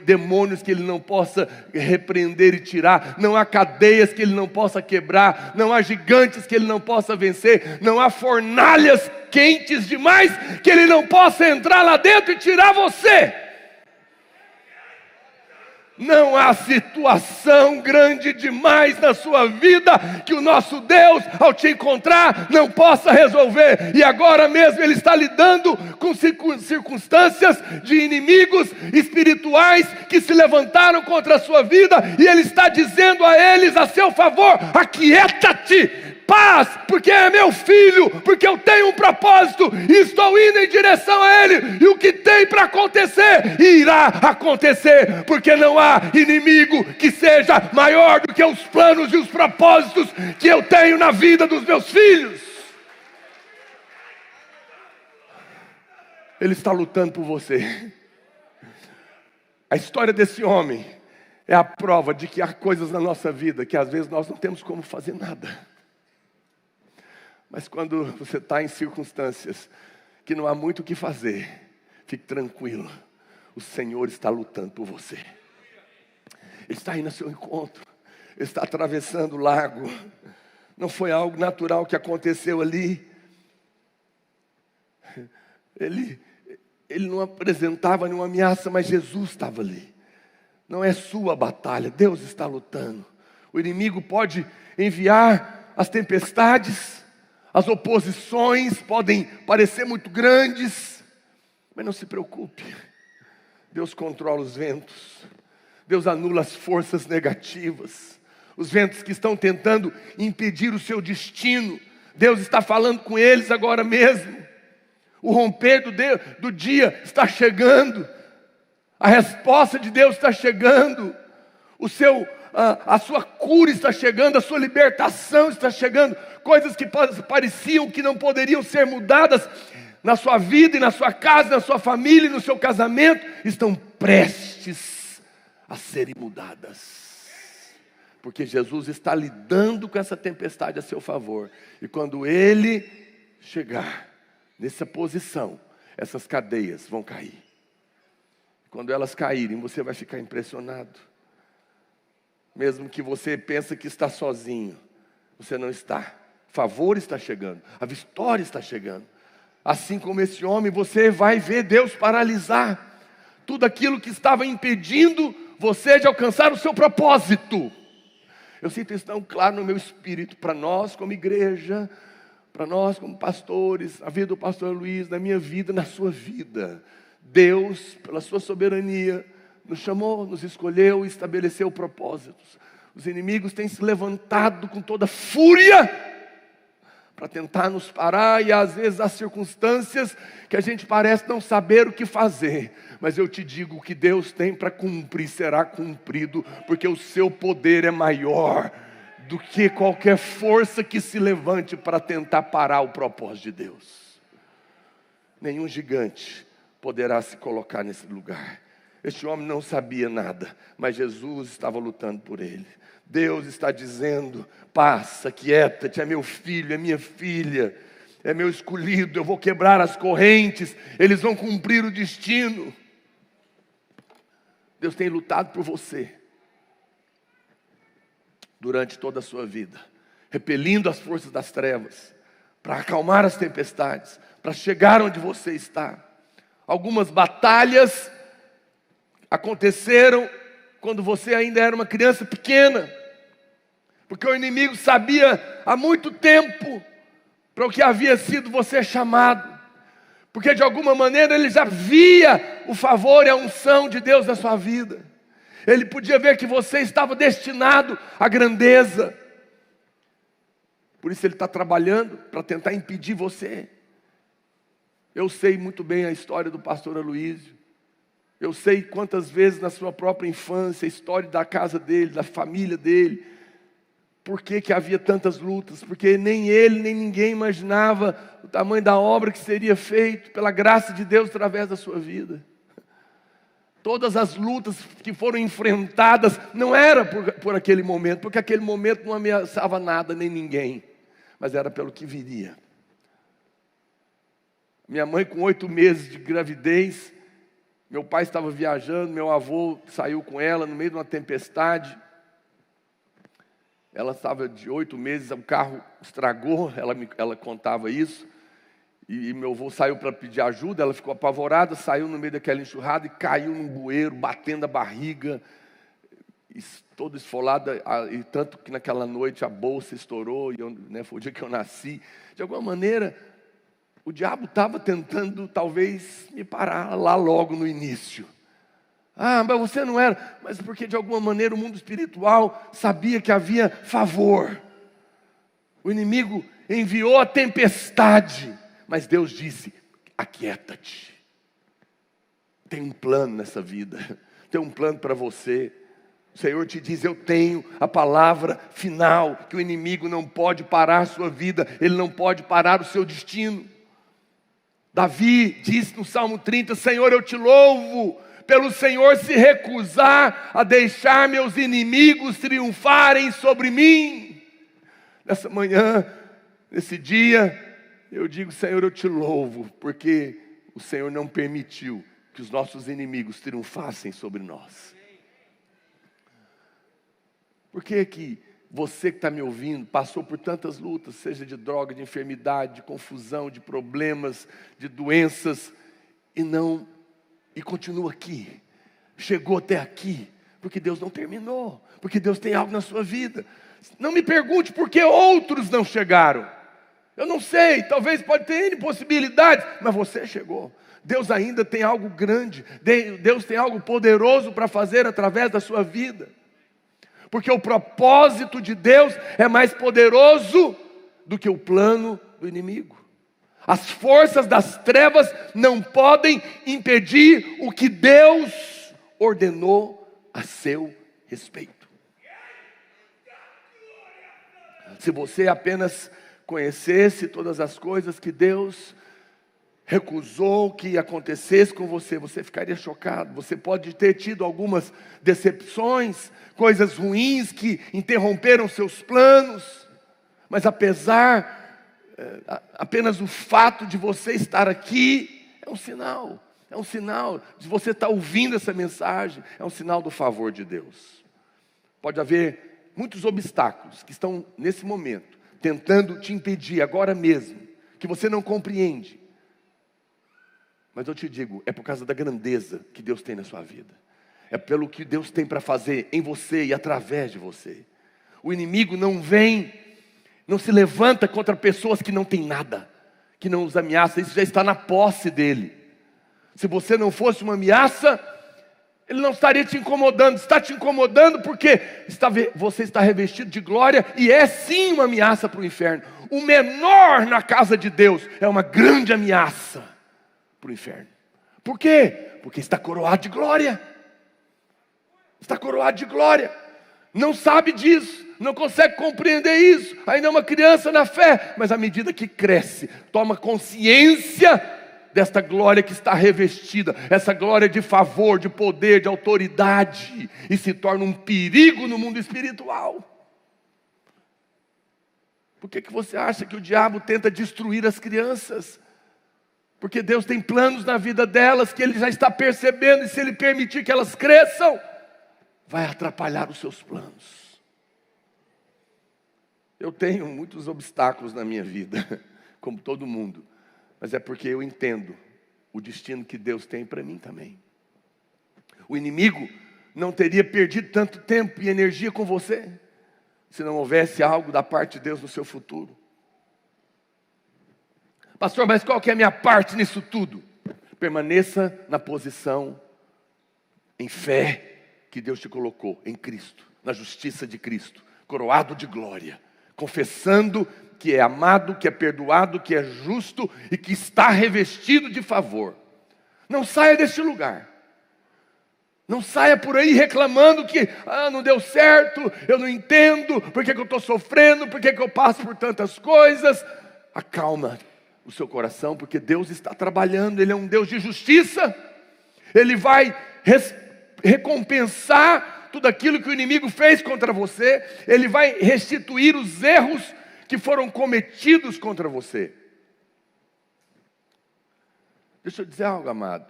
demônios que ele não possa repreender e tirar, não há cadeias que ele não possa quebrar, não há gigantes que ele não possa vencer, não há fornalhas quentes demais que ele não possa entrar lá dentro e tirar você. Não há situação grande demais na sua vida que o nosso Deus, ao te encontrar, não possa resolver. E agora mesmo Ele está lidando com circunstâncias de inimigos espirituais que se levantaram contra a sua vida. E Ele está dizendo a eles a seu favor: aquieta-te, paz, porque é meu filho, porque eu tenho um propósito e estou indo em direção a Ele, e o que tem para acontecer, irá acontecer, porque não há inimigo que seja maior do que os planos e os propósitos que eu tenho na vida dos meus filhos. Ele está lutando por você. A história desse homem é a prova de que há coisas na nossa vida que às vezes nós não temos como fazer nada. Mas quando você está em circunstâncias que não há muito o que fazer, fique tranquilo, o Senhor está lutando por você. Ele está indo ao seu encontro, Ele está atravessando o lago. Não foi algo natural que aconteceu ali. Ele não apresentava nenhuma ameaça, mas Jesus estava ali. Não é sua batalha, Deus está lutando. O inimigo pode enviar as tempestades, as oposições podem parecer muito grandes, mas não se preocupe. Deus controla os ventos, Deus anula as forças negativas, os ventos que estão tentando impedir o seu destino. Deus está falando com eles agora mesmo. O romper do dia está chegando. A resposta de Deus está chegando. A sua cura está chegando, a sua libertação está chegando. Coisas que pareciam que não poderiam ser mudadas na sua vida e na sua casa, na sua família e no seu casamento, estão prestes a serem mudadas. Porque Jesus está lidando com essa tempestade a seu favor. E quando Ele chegar nessa posição, essas cadeias vão cair. Quando elas caírem, você vai ficar impressionado. Mesmo que você pense que está sozinho, você não está. O favor está chegando, a vitória está chegando. Assim como esse homem, você vai ver Deus paralisar tudo aquilo que estava impedindo você de alcançar o seu propósito. Eu sinto isso tão claro no meu espírito, para nós como igreja, para nós como pastores, a vida do pastor Luiz, na minha vida, na sua vida. Deus, pela sua soberania, nos chamou, nos escolheu e estabeleceu propósitos. Os inimigos têm se levantado com toda fúria para tentar nos parar, e às vezes há circunstâncias que a gente parece não saber o que fazer. Mas eu te digo, o que Deus tem para cumprir será cumprido, porque o seu poder é maior do que qualquer força que se levante para tentar parar o propósito de Deus. Nenhum gigante poderá se colocar nesse lugar. Este homem não sabia nada, mas Jesus estava lutando por ele. Deus está dizendo: passa, quieta-te, é meu filho, é minha filha, é meu escolhido, eu vou quebrar as correntes, eles vão cumprir o destino. Deus tem lutado por você durante toda a sua vida, repelindo as forças das trevas, para acalmar as tempestades, para chegar onde você está. Algumas batalhas aconteceram quando você ainda era uma criança pequena, porque o inimigo sabia há muito tempo para o que havia sido você chamado, porque de alguma maneira ele já via o favor e a unção de Deus na sua vida. Ele podia ver que você estava destinado à grandeza. Por isso ele está trabalhando para tentar impedir você. Eu sei muito bem a história do pastor Aloísio. Eu sei quantas vezes na sua própria infância, a história da casa dele, da família dele. Por que havia tantas lutas? Porque nem ele, nem ninguém imaginava o tamanho da obra que seria feito pela graça de Deus através da sua vida. Todas as lutas que foram enfrentadas não era por aquele momento, porque aquele momento não ameaçava nada, nem ninguém, mas era pelo que viria. Minha mãe, com 8 meses de gravidez, meu pai estava viajando, meu avô saiu com ela no meio de uma tempestade. Ela estava de 8 meses, o carro estragou, ela contava isso. E meu avô saiu para pedir ajuda, ela ficou apavorada, saiu no meio daquela enxurrada e caiu num bueiro, batendo a barriga, toda esfolada, e tanto que naquela noite a bolsa estourou, foi o dia que eu nasci. De alguma maneira, o diabo estava tentando talvez me parar lá logo no início. Ah, mas você não era. Mas porque de alguma maneira o mundo espiritual sabia que havia favor. O inimigo enviou a tempestade, mas Deus disse: aquieta-te. Tem um plano nessa vida, tem um plano para você. O Senhor te diz: eu tenho a palavra final, que o inimigo não pode parar a sua vida, ele não pode parar o seu destino. Davi disse no Salmo 30, Senhor, eu te louvo, pelo Senhor se recusar a deixar meus inimigos triunfarem sobre mim. Nessa manhã, nesse dia, eu digo, Senhor, eu te louvo, porque o Senhor não permitiu que os nossos inimigos triunfassem sobre nós. Por que você que está me ouvindo passou por tantas lutas, seja de droga, de enfermidade, de confusão, de problemas, de doenças, e continua aqui, chegou até aqui, porque Deus não terminou, porque Deus tem algo na sua vida. Não me pergunte por que outros não chegaram. Eu não sei, talvez pode ter N possibilidades, mas você chegou. Deus ainda tem algo grande, Deus tem algo poderoso para fazer através da sua vida. Porque o propósito de Deus é mais poderoso do que o plano do inimigo. As forças das trevas não podem impedir o que Deus ordenou a seu respeito. Se você apenas conhecesse todas as coisas que Deus recusou que acontecesse com você, você ficaria chocado. Você pode ter tido algumas decepções, coisas ruins que interromperam seus planos, mas apenas o fato de você estar aqui é um sinal de você estar ouvindo essa mensagem, é um sinal do favor de Deus. Pode haver muitos obstáculos que estão nesse momento, tentando te impedir agora mesmo, que você não compreende. Mas eu te digo, é por causa da grandeza que Deus tem na sua vida. É pelo que Deus tem para fazer em você e através de você. O inimigo não se levanta contra pessoas que não têm nada, que não os ameaça. Isso já está na posse dele. Se você não fosse uma ameaça, ele não estaria te incomodando. Está te incomodando porque você está revestido de glória e é sim uma ameaça para o inferno. O menor na casa de Deus é uma grande ameaça para o inferno. Por quê? Porque está coroado de glória. Está coroado de glória. Não sabe disso, não consegue compreender isso. Ainda é uma criança na fé, mas à medida que cresce, toma consciência desta glória que está revestida, essa glória de favor, de poder, de autoridade, e se torna um perigo no mundo espiritual. Por que você acha que o diabo tenta destruir as crianças? Porque Deus tem planos na vida delas que Ele já está percebendo, e se Ele permitir que elas cresçam, vai atrapalhar os seus planos. Eu tenho muitos obstáculos na minha vida, como todo mundo, mas é porque eu entendo o destino que Deus tem para mim também. O inimigo não teria perdido tanto tempo e energia com você, se não houvesse algo da parte de Deus no seu futuro. Pastor, mas qual que é a minha parte nisso tudo? Permaneça na posição em fé que Deus te colocou em Cristo, na justiça de Cristo, coroado de glória, confessando que é amado, que é perdoado, que é justo e que está revestido de favor. Não saia deste lugar. Não saia por aí reclamando que não deu certo, eu não entendo, por que eu estou sofrendo, por que eu passo por tantas coisas. Acalma o seu coração, porque Deus está trabalhando, Ele é um Deus de justiça. Ele vai recompensar tudo aquilo que o inimigo fez contra você. Ele vai restituir os erros que foram cometidos contra você. Deixa eu dizer algo, amado.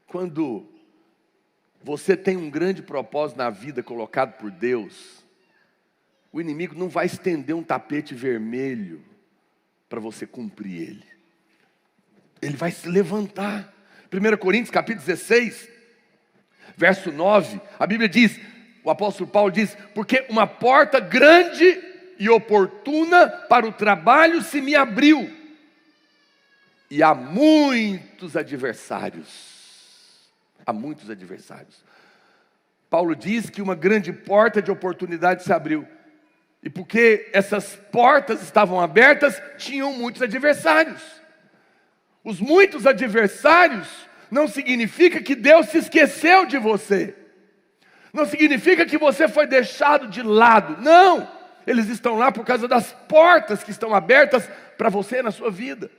Quando você tem um grande propósito na vida colocado por Deus, o inimigo não vai estender um tapete vermelho para você cumprir ele. Ele vai se levantar. 1 Coríntios capítulo 16, verso 9, a Bíblia diz, o apóstolo Paulo diz, porque uma porta grande e oportuna para o trabalho se me abriu, e há muitos adversários. Há muitos adversários. Paulo diz que uma grande porta de oportunidade se abriu. E porque essas portas estavam abertas, tinham muitos adversários. Os muitos adversários não significa que Deus se esqueceu de você. Não significa que você foi deixado de lado. Não! Eles estão lá por causa das portas que estão abertas para você na sua vida.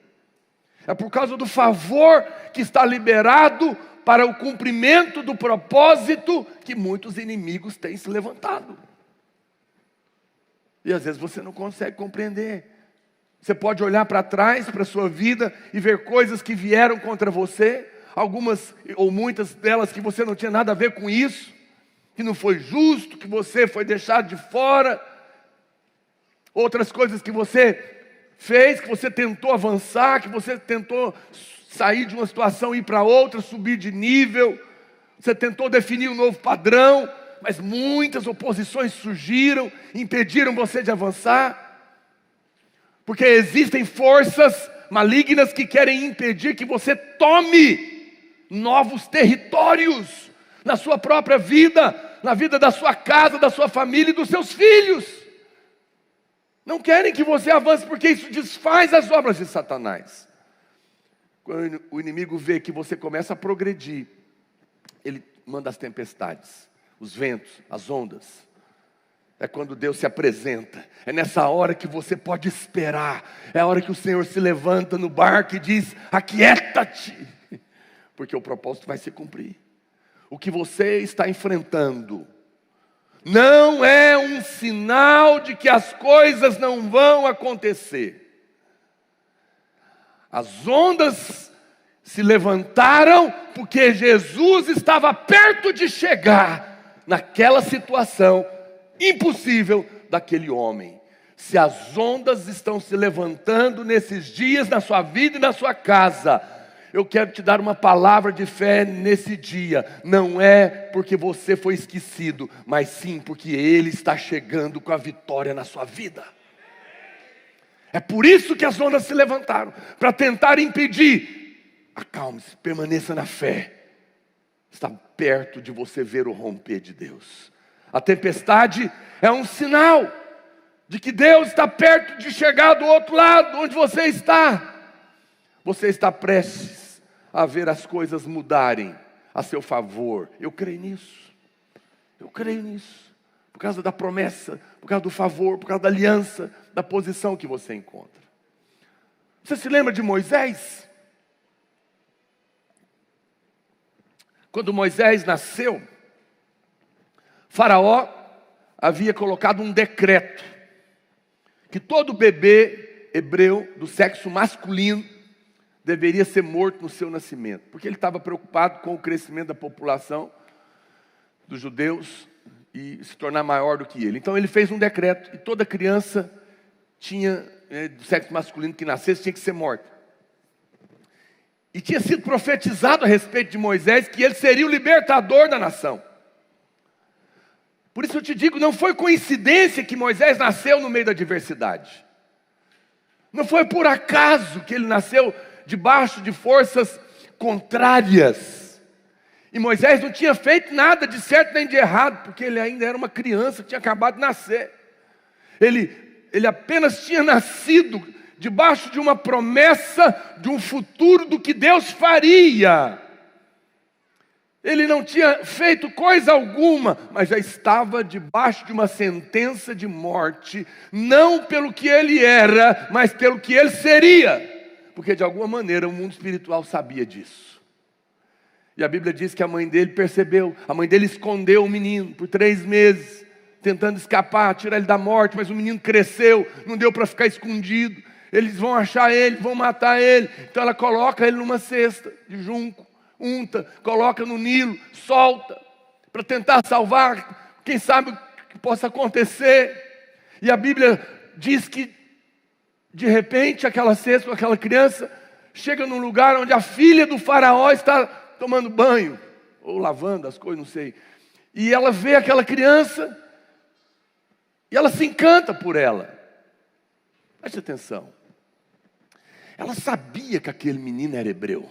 É por causa do favor que está liberado para o cumprimento do propósito que muitos inimigos têm se levantado. E às vezes você não consegue compreender. Você pode olhar para trás, para a sua vida, e ver coisas que vieram contra você, algumas ou muitas delas que você não tinha nada a ver com isso, que não foi justo, que você foi deixado de fora, outras coisas que você fez, que você tentou avançar, que você tentou sair de uma situação e ir para outra, subir de nível, você tentou definir um novo padrão, mas muitas oposições surgiram, impediram você de avançar, porque existem forças malignas que querem impedir que você tome novos territórios na sua própria vida, na vida da sua casa, da sua família e dos seus filhos. Não querem que você avance, porque isso desfaz as obras de Satanás. Quando o inimigo vê que você começa a progredir, ele manda as tempestades, os ventos, as ondas. É quando Deus se apresenta. É nessa hora que você pode esperar. É a hora que o Senhor se levanta no barco e diz: aquieta-te, porque o propósito vai se cumprir. O que você está enfrentando não é um sinal de que as coisas não vão acontecer. As ondas se levantaram porque Jesus estava perto de chegar naquela situação impossível daquele homem. Se as ondas estão se levantando nesses dias na sua vida e na sua casa, eu quero te dar uma palavra de fé nesse dia. Não é porque você foi esquecido, mas sim porque Ele está chegando com a vitória na sua vida. É por isso que as ondas se levantaram, para tentar impedir. Acalme-se, permaneça na fé. Está perto de você ver o romper de Deus. A tempestade é um sinal de que Deus está perto de chegar do outro lado, onde você está. Você está prestes a ver as coisas mudarem a seu favor. Eu creio nisso. Eu creio nisso. Por causa da promessa, por causa do favor, por causa da aliança, da posição que você encontra. Você se lembra de Moisés? Quando Moisés nasceu, Faraó havia colocado um decreto que todo bebê hebreu do sexo masculino deveria ser morto no seu nascimento, porque ele estava preocupado com o crescimento da população dos judeus e se tornar maior do que ele. Então ele fez um decreto e toda criança do sexo masculino que nascesse tinha que ser morta. E tinha sido profetizado a respeito de Moisés que ele seria o libertador da nação. Por isso eu te digo, não foi coincidência que Moisés nasceu no meio da adversidade. Não foi por acaso que ele nasceu debaixo de forças contrárias. E Moisés não tinha feito nada de certo nem de errado, porque ele ainda era uma criança, tinha acabado de nascer. Ele apenas tinha nascido debaixo de uma promessa de um futuro do que Deus faria. Ele não tinha feito coisa alguma, mas já estava debaixo de uma sentença de morte, não pelo que ele era, mas pelo que ele seria. Porque de alguma maneira o mundo espiritual sabia disso. E a Bíblia diz que a mãe dele percebeu, a mãe dele escondeu o menino por 3 meses, tentando escapar, tirar ele da morte, mas o menino cresceu, não deu para ficar escondido. Eles vão achar ele, vão matar ele. Então ela coloca ele numa cesta de junco, unta, coloca no Nilo, solta, para tentar salvar, quem sabe o que possa acontecer. E a Bíblia diz que, de repente, aquela cesta, aquela criança, chega num lugar onde a filha do faraó está tomando banho, ou lavando as coisas, não sei. E ela vê aquela criança, e ela se encanta por ela. Preste atenção. Ela sabia que aquele menino era hebreu.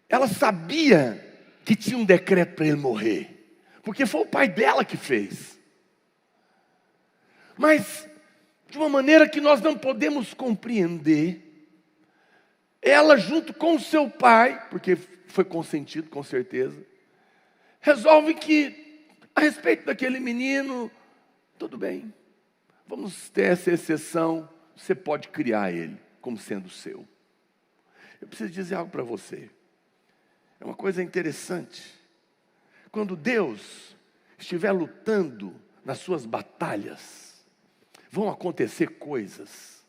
Ela sabia que tinha um decreto para ele morrer, porque foi o pai dela que fez. Mas, de uma maneira que nós não podemos compreender, ela junto com o seu pai, porque foi consentido com certeza, resolve que, a respeito daquele menino, tudo bem, vamos ter essa exceção, você pode criar ele como sendo seu. Eu preciso dizer algo para você. É uma coisa interessante. Quando Deus estiver lutando nas suas batalhas, vão acontecer coisas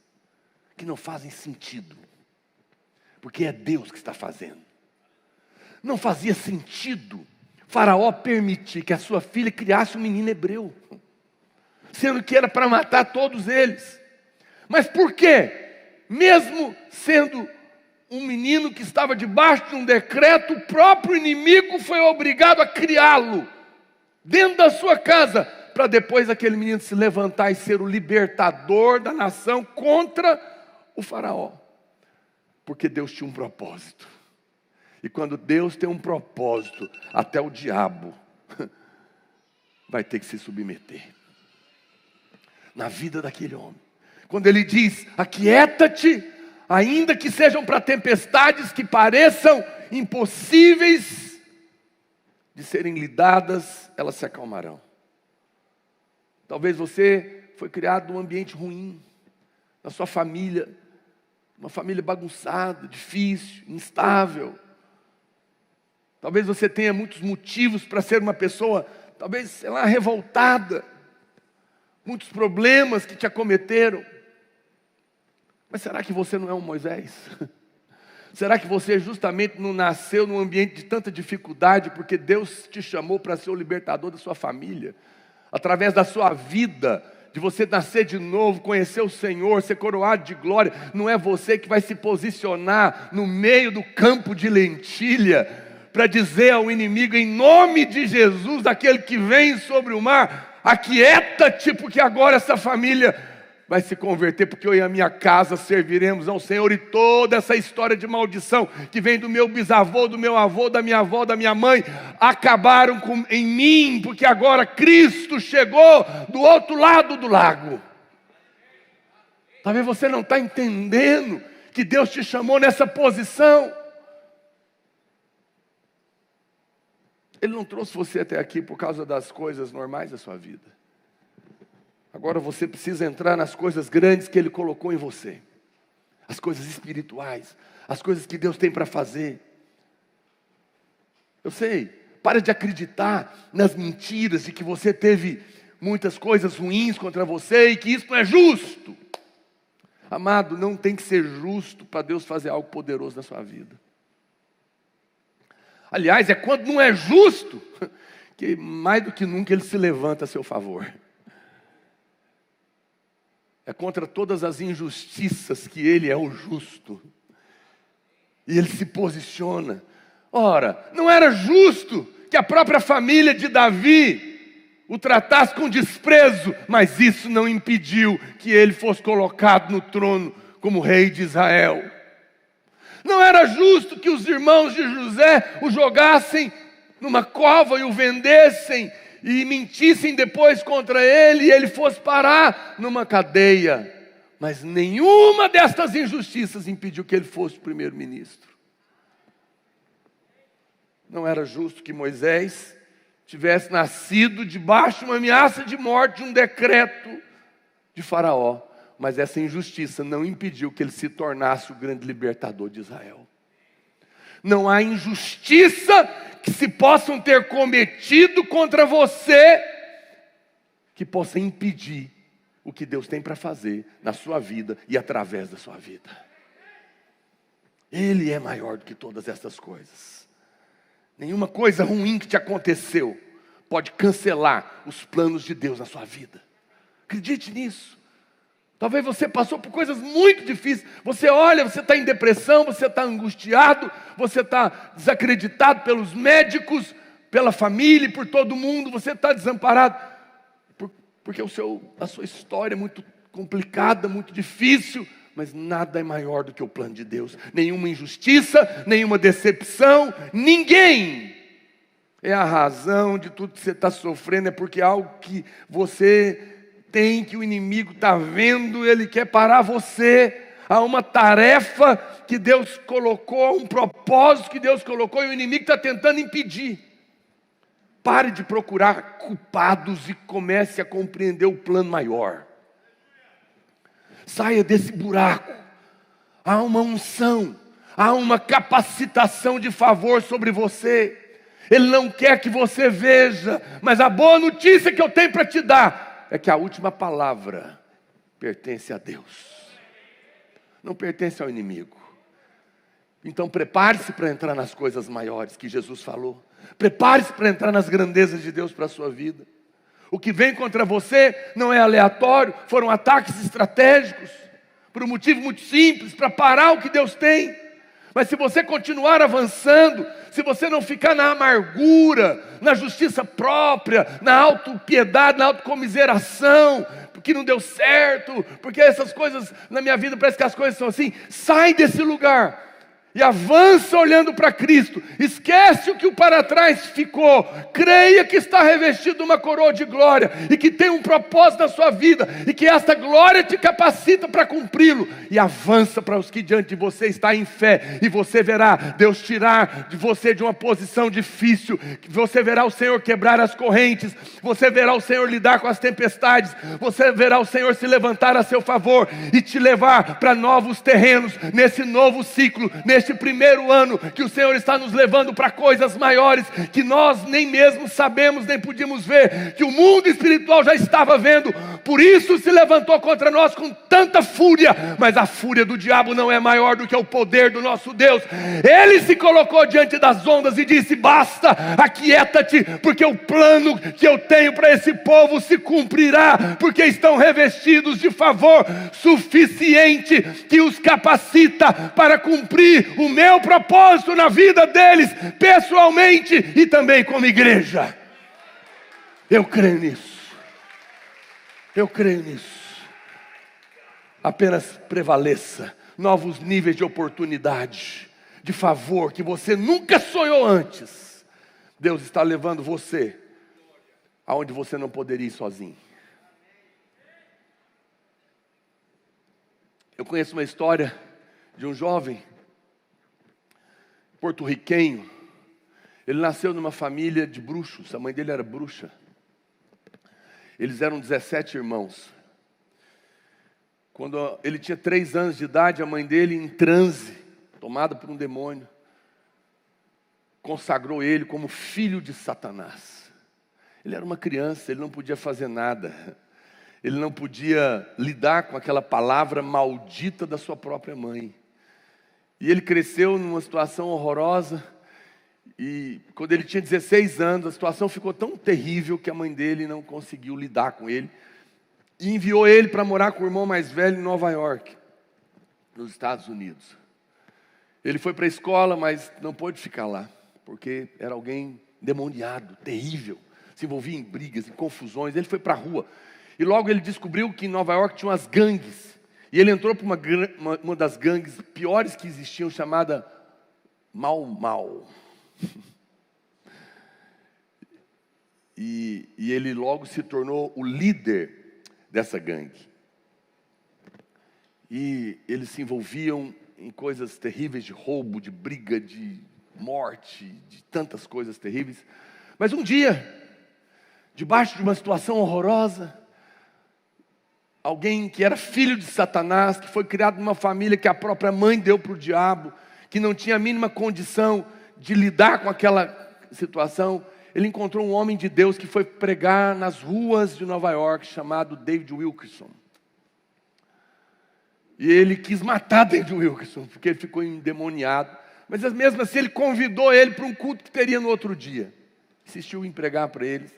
que não fazem sentido, porque é Deus que está fazendo. Não fazia sentido Faraó permitir que a sua filha criasse um menino hebreu, sendo que era para matar todos eles. Mas por quê? Mesmo sendo um menino que estava debaixo de um decreto, o próprio inimigo foi obrigado a criá-lo dentro da sua casa, para depois aquele menino se levantar e ser o libertador da nação contra o faraó. Porque Deus tinha um propósito. E quando Deus tem um propósito, até o diabo vai ter que se submeter. Na vida daquele homem. Quando ele diz, aquieta-te, ainda que sejam para tempestades que pareçam impossíveis de serem lidadas, elas se acalmarão. Talvez você foi criado num ambiente ruim, na sua família, uma família bagunçada, difícil, instável. Talvez você tenha muitos motivos para ser uma pessoa, talvez, sei lá, revoltada. Muitos problemas que te acometeram. Mas será que você não é um Moisés? Será que você justamente não nasceu num ambiente de tanta dificuldade porque Deus te chamou para ser o libertador da sua família? Através da sua vida, de você nascer de novo, conhecer o Senhor, ser coroado de glória. Não é você que vai se posicionar no meio do campo de lentilha para dizer ao inimigo, em nome de Jesus, aquele que vem sobre o mar, aquieta-te, porque agora essa família vai se converter, porque eu e a minha casa serviremos ao Senhor. E toda essa história de maldição que vem do meu bisavô, do meu avô, da minha avó, da minha mãe, acabaram em mim, porque agora Cristo chegou do outro lado do lago. Talvez você não está entendendo que Deus te chamou nessa posição. Ele não trouxe você até aqui por causa das coisas normais da sua vida. Agora você precisa entrar nas coisas grandes que Ele colocou em você. As coisas espirituais. As coisas que Deus tem para fazer. Eu sei, para de acreditar nas mentiras de que você teve muitas coisas ruins contra você e que isso não é justo. Amado, não tem que ser justo para Deus fazer algo poderoso na sua vida. Aliás, é quando não é justo que mais do que nunca Ele se levanta a seu favor. É contra todas as injustiças que Ele é o justo. E Ele se posiciona. Ora, não era justo que a própria família de Davi o tratasse com desprezo, mas isso não impediu que ele fosse colocado no trono como rei de Israel. Não era justo que os irmãos de José o jogassem numa cova e o vendessem e mentissem depois contra ele e ele fosse parar numa cadeia. Mas nenhuma destas injustiças impediu que ele fosse primeiro-ministro. Não era justo que Moisés tivesse nascido debaixo de uma ameaça de morte, de um decreto de Faraó. Mas essa injustiça não impediu que ele se tornasse o grande libertador de Israel. Não há injustiça que se possam ter cometido contra você que possa impedir o que Deus tem para fazer na sua vida e através da sua vida. Ele é maior do que todas essas coisas. Nenhuma coisa ruim que te aconteceu pode cancelar os planos de Deus na sua vida. Acredite nisso. Talvez você passou por coisas muito difíceis. Você olha, você está em depressão, você está angustiado, você está desacreditado pelos médicos, pela família e por todo mundo. Você está desamparado. Porque a sua história é muito complicada, muito difícil. Mas nada é maior do que o plano de Deus. Nenhuma injustiça, nenhuma decepção, ninguém é a razão de tudo que você está sofrendo. É porque algo que você tem, que o inimigo está vendo, ele quer parar você. Há uma tarefa que Deus colocou, um propósito que Deus colocou, e o inimigo está tentando impedir. Pare de procurar culpados e comece a compreender o plano maior. Saia desse buraco. Há uma unção, há uma capacitação de favor sobre você. Ele não quer que você veja, mas a boa notícia que eu tenho para te dar é que a última palavra pertence a Deus, não pertence ao inimigo. Então prepare-se para entrar nas coisas maiores que Jesus falou. Prepare-se para entrar nas grandezas de Deus para a sua vida. O que vem contra você não é aleatório, foram ataques estratégicos, por um motivo muito simples, para parar o que Deus tem. Mas se você continuar avançando, se você não ficar na amargura, na justiça própria, na autopiedade, na autocomiseração, que não deu certo, porque essas coisas na minha vida, parece que as coisas são assim. Sai desse lugar e avança olhando para Cristo. Esquece o que para trás ficou. Creia que está revestido de uma coroa de glória e que tem um propósito na sua vida e que esta glória te capacita para cumpri-lo. E avança para os que diante de você está em fé, e você verá Deus tirar de você de uma posição difícil. Você verá o Senhor quebrar as correntes. Você verá o Senhor lidar com as tempestades. Você verá o Senhor se levantar a seu favor e te levar para novos terrenos nesse novo ciclo, neste primeiro ano que o Senhor está nos levando para coisas maiores que nós nem mesmo sabemos, nem podíamos ver, que o mundo espiritual já estava vendo. Por isso se levantou contra nós com tanta fúria, mas a fúria do diabo não é maior do que o poder do nosso Deus. Ele se colocou diante das ondas e disse: basta, aquieta-te, porque o plano que eu tenho para esse povo se cumprirá, porque estão revestidos de favor suficiente que os capacita para cumprir o meu propósito na vida deles, pessoalmente e também como igreja. Eu creio nisso. Eu creio nisso. Apenas prevaleça. Novos níveis de oportunidade, de favor que você nunca sonhou antes. Deus está levando você aonde você não poderia ir sozinho. Eu conheço uma história de um jovem porto-riquenho. Ele nasceu numa família de bruxos. A mãe dele era bruxa. Eles eram 17 irmãos. Quando ele tinha 3 anos de idade, a mãe dele, em transe, tomada por um demônio, consagrou ele como filho de Satanás. Ele era uma criança, ele não podia fazer nada. Ele não podia lidar com aquela palavra maldita da sua própria mãe. E ele cresceu numa situação horrorosa. E quando ele tinha 16 anos, a situação ficou tão terrível que a mãe dele não conseguiu lidar com ele. E enviou ele para morar com o irmão mais velho em Nova York, nos Estados Unidos. Ele foi para a escola, mas não pôde ficar lá, porque era alguém demoniado, terrível. Se envolvia em brigas, em confusões. Ele foi para a rua. E logo ele descobriu que em Nova York tinha umas gangues. E ele entrou para uma das gangues piores que existiam, chamada Mau Mau. E ele logo se tornou o líder dessa gangue. E eles se envolviam em coisas terríveis de roubo, de briga, de morte, de tantas coisas terríveis. Mas um dia, debaixo de uma situação horrorosa, alguém que era filho de Satanás, que foi criado numa família que a própria mãe deu para o diabo, que não tinha a mínima condição de lidar com aquela situação, ele encontrou um homem de Deus que foi pregar nas ruas de Nova York, chamado David Wilkerson. E ele quis matar David Wilkerson, porque ele ficou endemoniado. Mas mesmo assim ele convidou ele para um culto que teria no outro dia. Insistiu em pregar para eles.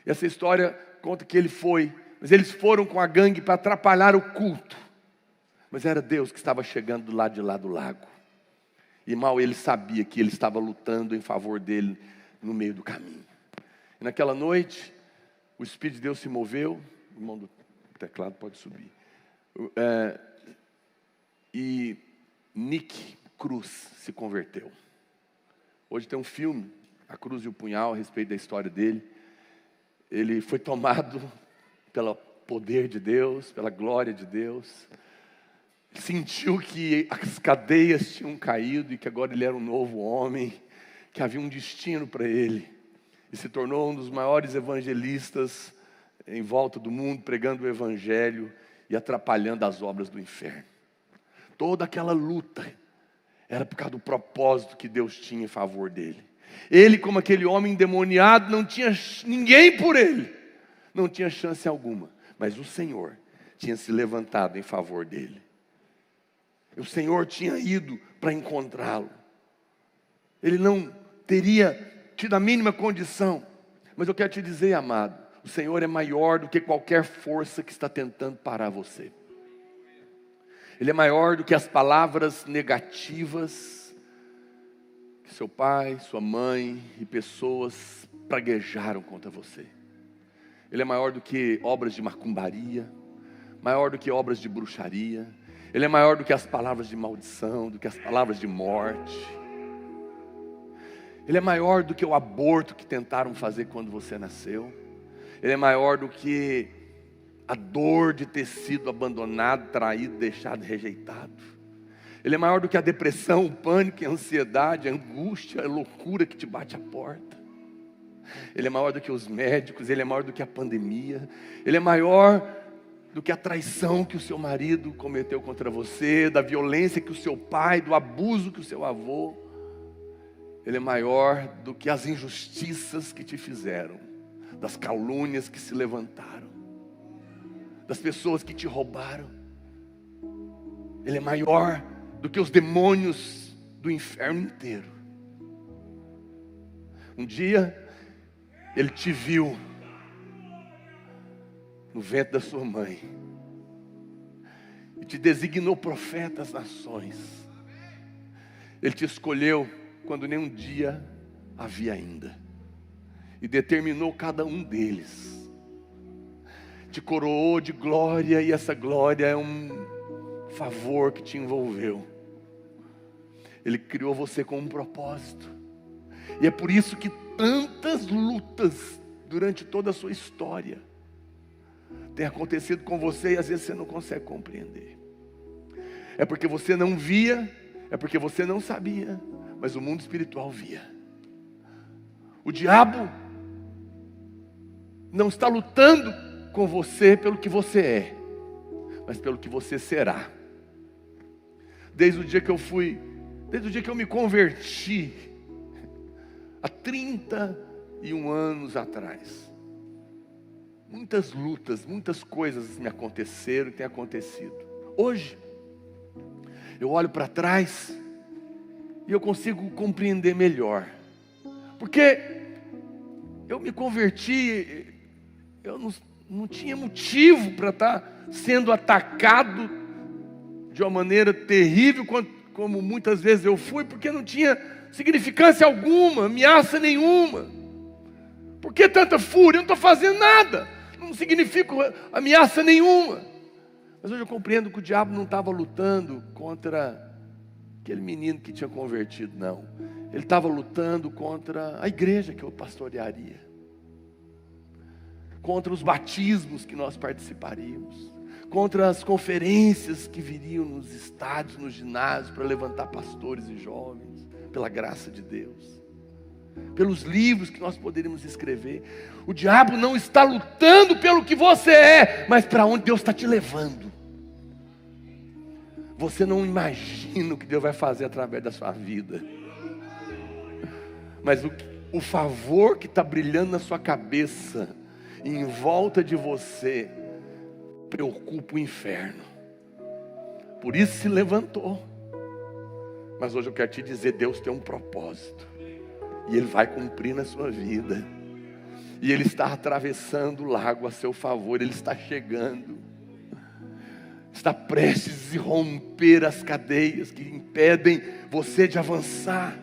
E essa história conta que ele foi, mas eles foram com a gangue para atrapalhar o culto. Mas era Deus que estava chegando do lado de lá do lago. E mal ele sabia que ele estava lutando em favor dele no meio do caminho. E naquela noite, o Espírito de Deus se moveu. O irmão do teclado pode subir. E Nick Cruz se converteu. Hoje tem um filme, A Cruz e o Punhal, a respeito da história dele. Ele foi tomado pelo poder de Deus, pela glória de Deus. Sentiu que as cadeias tinham caído e que agora ele era um novo homem, que havia um destino para ele. E se tornou um dos maiores evangelistas em volta do mundo, pregando o evangelho e atrapalhando as obras do inferno. Toda aquela luta era por causa do propósito que Deus tinha em favor dele. Ele, como aquele homem endemoniado, não tinha ninguém por ele. Não tinha chance alguma. Mas o Senhor tinha se levantado em favor dele. O Senhor tinha ido para encontrá-lo. Ele não teria tido a mínima condição. Mas eu quero te dizer, amado, o Senhor é maior do que qualquer força que está tentando parar você. Ele é maior do que as palavras negativas que seu pai, sua mãe e pessoas praguejaram contra você. Ele é maior do que obras de macumbaria, maior do que obras de bruxaria. Ele é maior do que as palavras de maldição, do que as palavras de morte. Ele é maior do que o aborto que tentaram fazer quando você nasceu. Ele é maior do que a dor de ter sido abandonado, traído, deixado, rejeitado. Ele é maior do que a depressão, o pânico, a ansiedade, a angústia, a loucura que te bate à porta. Ele é maior do que os médicos, ele é maior do que a pandemia. Ele é maior do que a traição que o seu marido cometeu contra você, da violência que o seu pai, do abuso que o seu avô. Ele é maior do que as injustiças que te fizeram, das calúnias que se levantaram, das pessoas que te roubaram. Ele é maior do que os demônios do inferno inteiro. Um dia, Ele te viu no ventre da sua mãe e te designou profeta às nações. Ele te escolheu quando nenhum dia havia ainda, e determinou cada um deles, te coroou de glória, e essa glória é um favor que te envolveu. Ele criou você com um propósito, e é por isso que tantas lutas durante toda a sua história tem acontecido com você, e às vezes você não consegue compreender. É porque você não via, é porque você não sabia, mas o mundo espiritual via. O diabo não está lutando com você pelo que você é, mas pelo que você será. Desde o dia que eu me converti, há 31 anos atrás, muitas lutas, muitas coisas me aconteceram e têm acontecido. Hoje, eu olho para trás e eu consigo compreender melhor. Porque eu me converti, eu não tinha motivo para estar sendo atacado de uma maneira terrível, como muitas vezes eu fui, porque não tinha significância alguma, ameaça nenhuma. Por que tanta fúria? Eu não estou fazendo nada, não significa ameaça nenhuma. Mas hoje eu compreendo que o diabo não estava lutando contra aquele menino que tinha convertido, não. Ele estava lutando contra a igreja que eu pastorearia, contra os batismos que nós participaríamos, contra as conferências que viriam nos estádios, nos ginásios, para levantar pastores e jovens, pela graça de Deus, pelos livros que nós poderíamos escrever. O diabo não está lutando pelo que você é, mas para onde Deus está te levando. Você não imagina o que Deus vai fazer através da sua vida, mas o favor que está brilhando na sua cabeça e em volta de você preocupa o inferno. Por isso se levantou. Mas hoje eu quero te dizer, Deus tem um propósito, e Ele vai cumprir na sua vida, e Ele está atravessando o lago a seu favor. Ele está chegando, está prestes a romper as cadeias que impedem você de avançar.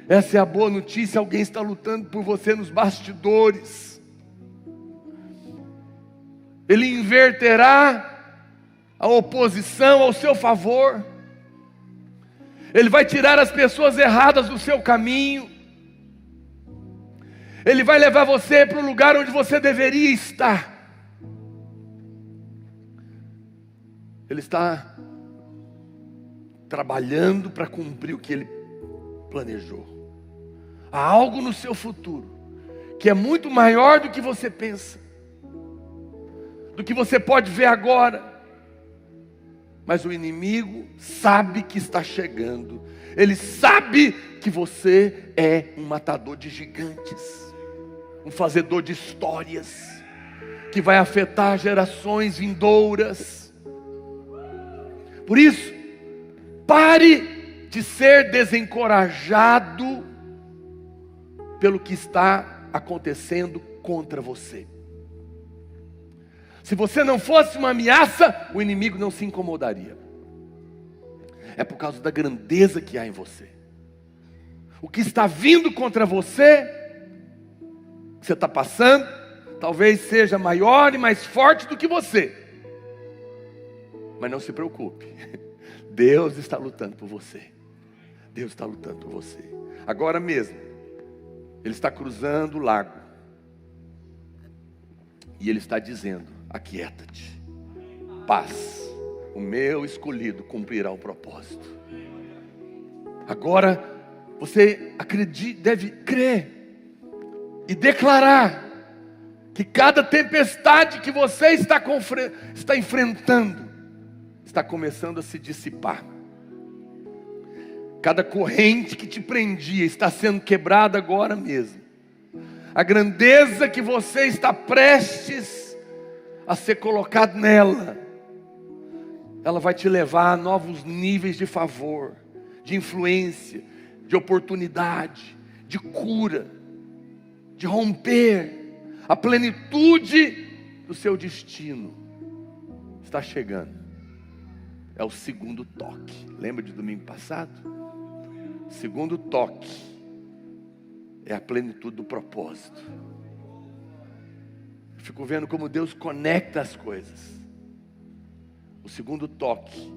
Essa é a boa notícia. Alguém está lutando por você nos bastidores. Ele inverterá a oposição ao seu favor. Ele vai tirar as pessoas erradas do seu caminho. Ele vai levar você para o lugar onde você deveria estar. Ele está trabalhando para cumprir o que Ele planejou. Há algo no seu futuro que é muito maior do que você pensa, do que você pode ver agora. Mas o inimigo sabe que está chegando. Ele sabe que você é um matador de gigantes, um fazedor de histórias, que vai afetar gerações vindouras. Por isso, pare de ser desencorajado pelo que está acontecendo contra você. Se você não fosse uma ameaça, o inimigo não se incomodaria. É por causa da grandeza que há em você. O que está vindo contra você, que você está passando, talvez seja maior e mais forte do que você. Mas não se preocupe, Deus está lutando por você. Deus está lutando por você. Agora mesmo, Ele está cruzando o lago. E Ele está dizendo: aquieta-te, paz, o meu escolhido cumprirá o propósito. Agora, você deve crer e declarar que cada tempestade que você está enfrentando, está começando a se dissipar. Cada corrente que te prendia está sendo quebrada agora mesmo. A grandeza que você está prestes a ser colocado nela, ela vai te levar a novos níveis de favor, de influência, de oportunidade, de cura, de romper. A plenitude do seu destino está chegando. É o segundo toque. Lembra de domingo passado? O segundo toque é a plenitude do propósito. Eu fico vendo como Deus conecta as coisas. O segundo toque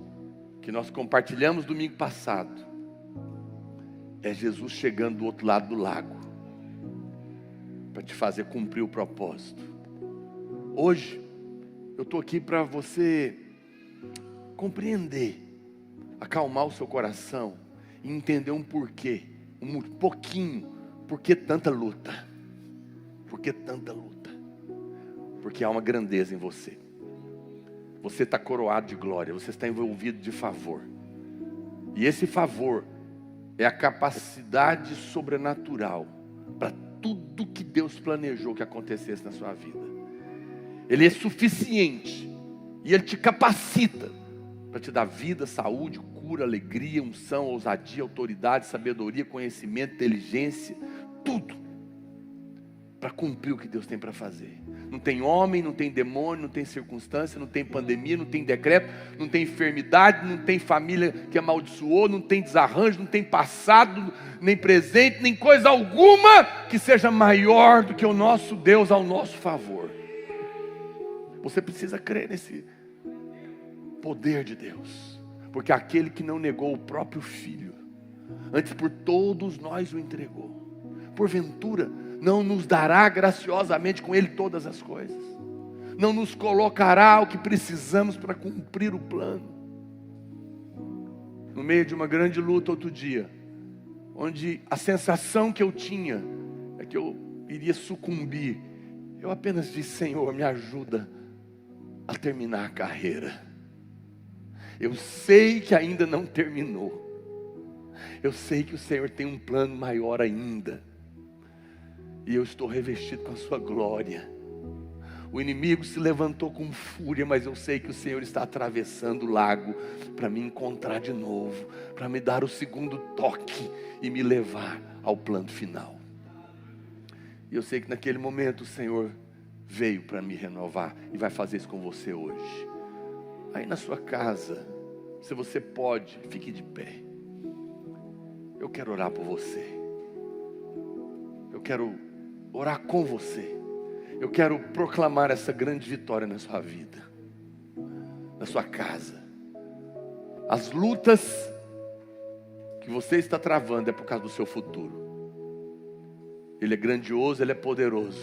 que nós compartilhamos domingo passado é Jesus chegando do outro lado do lago para te fazer cumprir o propósito. Hoje eu estou aqui para você compreender, acalmar o seu coração e entender um porquê, um pouquinho, por que tanta luta? Por que tanta luta? Porque há uma grandeza em você. Você está coroado de glória, você está envolvido de favor. E esse favor é a capacidade sobrenatural para tudo que Deus planejou que acontecesse na sua vida. Ele é suficiente e Ele te capacita para te dar vida, saúde, cura, alegria, unção, ousadia, autoridade, sabedoria, conhecimento, inteligência, tudo para cumprir o que Deus tem para fazer. Não tem homem, não tem demônio, não tem circunstância, não tem pandemia, não tem decreto, não tem enfermidade, não tem família que amaldiçoou, não tem desarranjo, não tem passado, nem presente, nem coisa alguma que seja maior do que o nosso Deus ao nosso favor. Você precisa crer nesse poder de Deus, porque aquele que não negou o próprio Filho, antes por todos nós o entregou, porventura não nos dará graciosamente com Ele todas as coisas? Não nos colocará o que precisamos para cumprir o plano? No meio de uma grande luta outro dia, onde a sensação que eu tinha é que eu iria sucumbir, eu apenas disse: Senhor, me ajuda a terminar a carreira. Eu sei que ainda não terminou. Eu sei que o Senhor tem um plano maior ainda. E eu estou revestido com a sua glória. O inimigo se levantou com fúria, mas eu sei que o Senhor está atravessando o lago para me encontrar de novo, para me dar o segundo toque e me levar ao plano final. E eu sei que naquele momento o Senhor veio para me renovar e vai fazer isso com você hoje. Aí na sua casa, se você pode, fique de pé. Eu quero orar por você. Eu quero orar com você. Eu quero proclamar essa grande vitória na sua vida, na sua casa. As lutas que você está travando é por causa do seu futuro. Ele é grandioso, Ele é poderoso.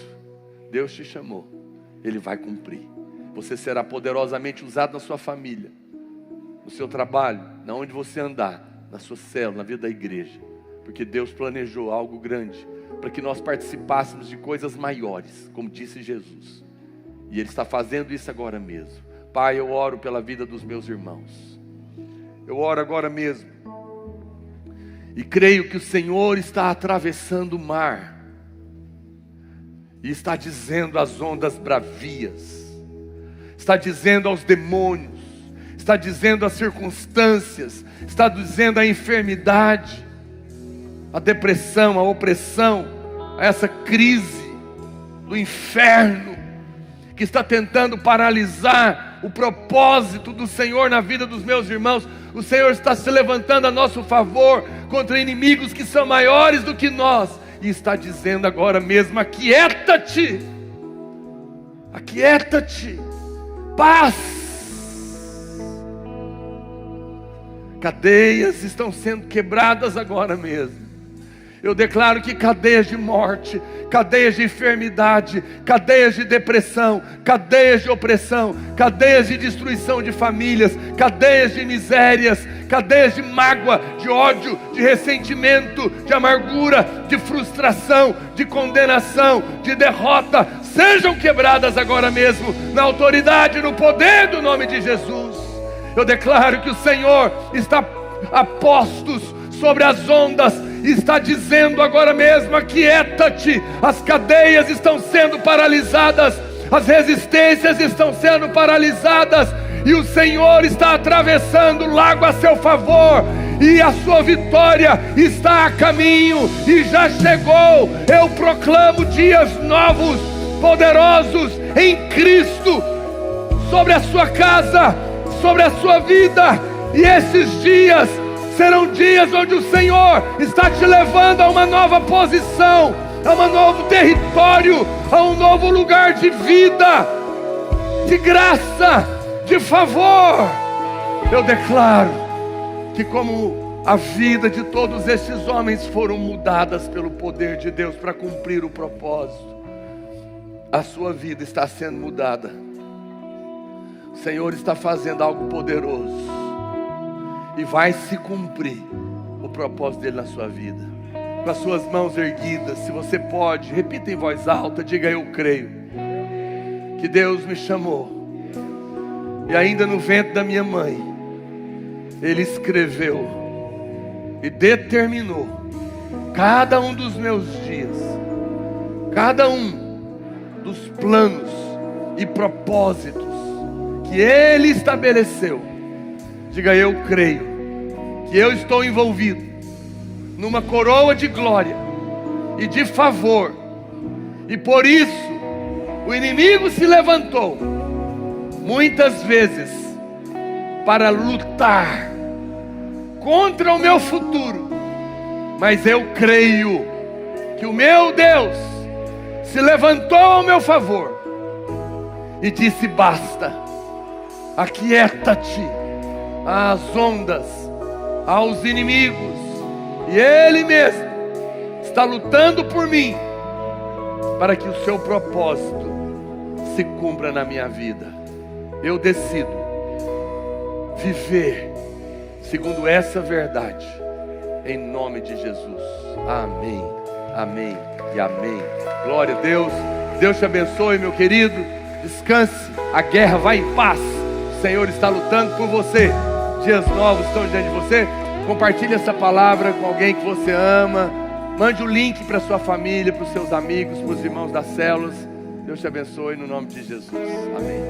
Deus te chamou, Ele vai cumprir. Você será poderosamente usado na sua família, no seu trabalho, na onde você andar, na sua célula, na vida da igreja. Porque Deus planejou algo grande para que nós participássemos de coisas maiores, como disse Jesus. E Ele está fazendo isso agora mesmo. Pai, eu oro pela vida dos meus irmãos. Eu oro agora mesmo. E creio que o Senhor está atravessando o mar. E está dizendo às ondas bravias. Está dizendo aos demônios. Está dizendo às circunstâncias. Está dizendo à enfermidade, a depressão, a opressão, a essa crise do inferno que está tentando paralisar o propósito do Senhor na vida dos meus irmãos. O Senhor está se levantando a nosso favor contra inimigos que são maiores do que nós e está dizendo agora mesmo: aquieta-te, aquieta-te, paz, Cadeias estão sendo quebradas agora mesmo. Eu declaro que cadeias de morte, cadeias de enfermidade, cadeias de depressão, cadeias de opressão, cadeias de destruição de famílias, cadeias de misérias, cadeias de mágoa, de ódio, de ressentimento, de amargura, de frustração, de condenação, de derrota, sejam quebradas agora mesmo, na autoridade e no poder do nome de Jesus. Eu declaro que o Senhor está a postos sobre as ondas, e está dizendo agora mesmo: aquieta-te, as cadeias estão sendo paralisadas, as resistências estão sendo paralisadas, e o Senhor está atravessando o lago a seu favor, e a sua vitória está a caminho, e já chegou. Eu proclamo dias novos, poderosos em Cristo, sobre a sua casa, sobre a sua vida, e esses dias serão dias onde o Senhor está te levando a uma nova posição, a um novo território, a um novo lugar de vida, de graça, de favor. Eu declaro que, como a vida de todos estes homens foram mudadas pelo poder de Deus para cumprir o propósito, a sua vida está sendo mudada. O Senhor está fazendo algo poderoso, e vai se cumprir o propósito dele na sua vida. Com as suas mãos erguidas, se você pode, repita em voz alta, diga: eu creio que Deus me chamou, e ainda no ventre da minha mãe Ele escreveu e determinou cada um dos meus dias, cada um dos planos e propósitos que Ele estabeleceu. Diga: eu creio que eu estou envolvido numa coroa de glória e de favor, e por isso o inimigo se levantou muitas vezes para lutar contra o meu futuro, mas eu creio que o meu Deus se levantou ao meu favor e disse: basta, aquieta-te às ondas, aos inimigos, e Ele mesmo está lutando por mim, para que o seu propósito se cumpra na minha vida. Eu decido viver segundo essa verdade, em nome de Jesus. Amém, amém e amém. Glória a Deus. Deus te abençoe, meu querido. Descanse, a guerra vai em paz. O Senhor está lutando por você. Dias novos estão diante de você. Compartilhe essa palavra com alguém que você ama. Mande o link para sua família, para os seus amigos, para os irmãos das células. Deus te abençoe no nome de Jesus. Amém.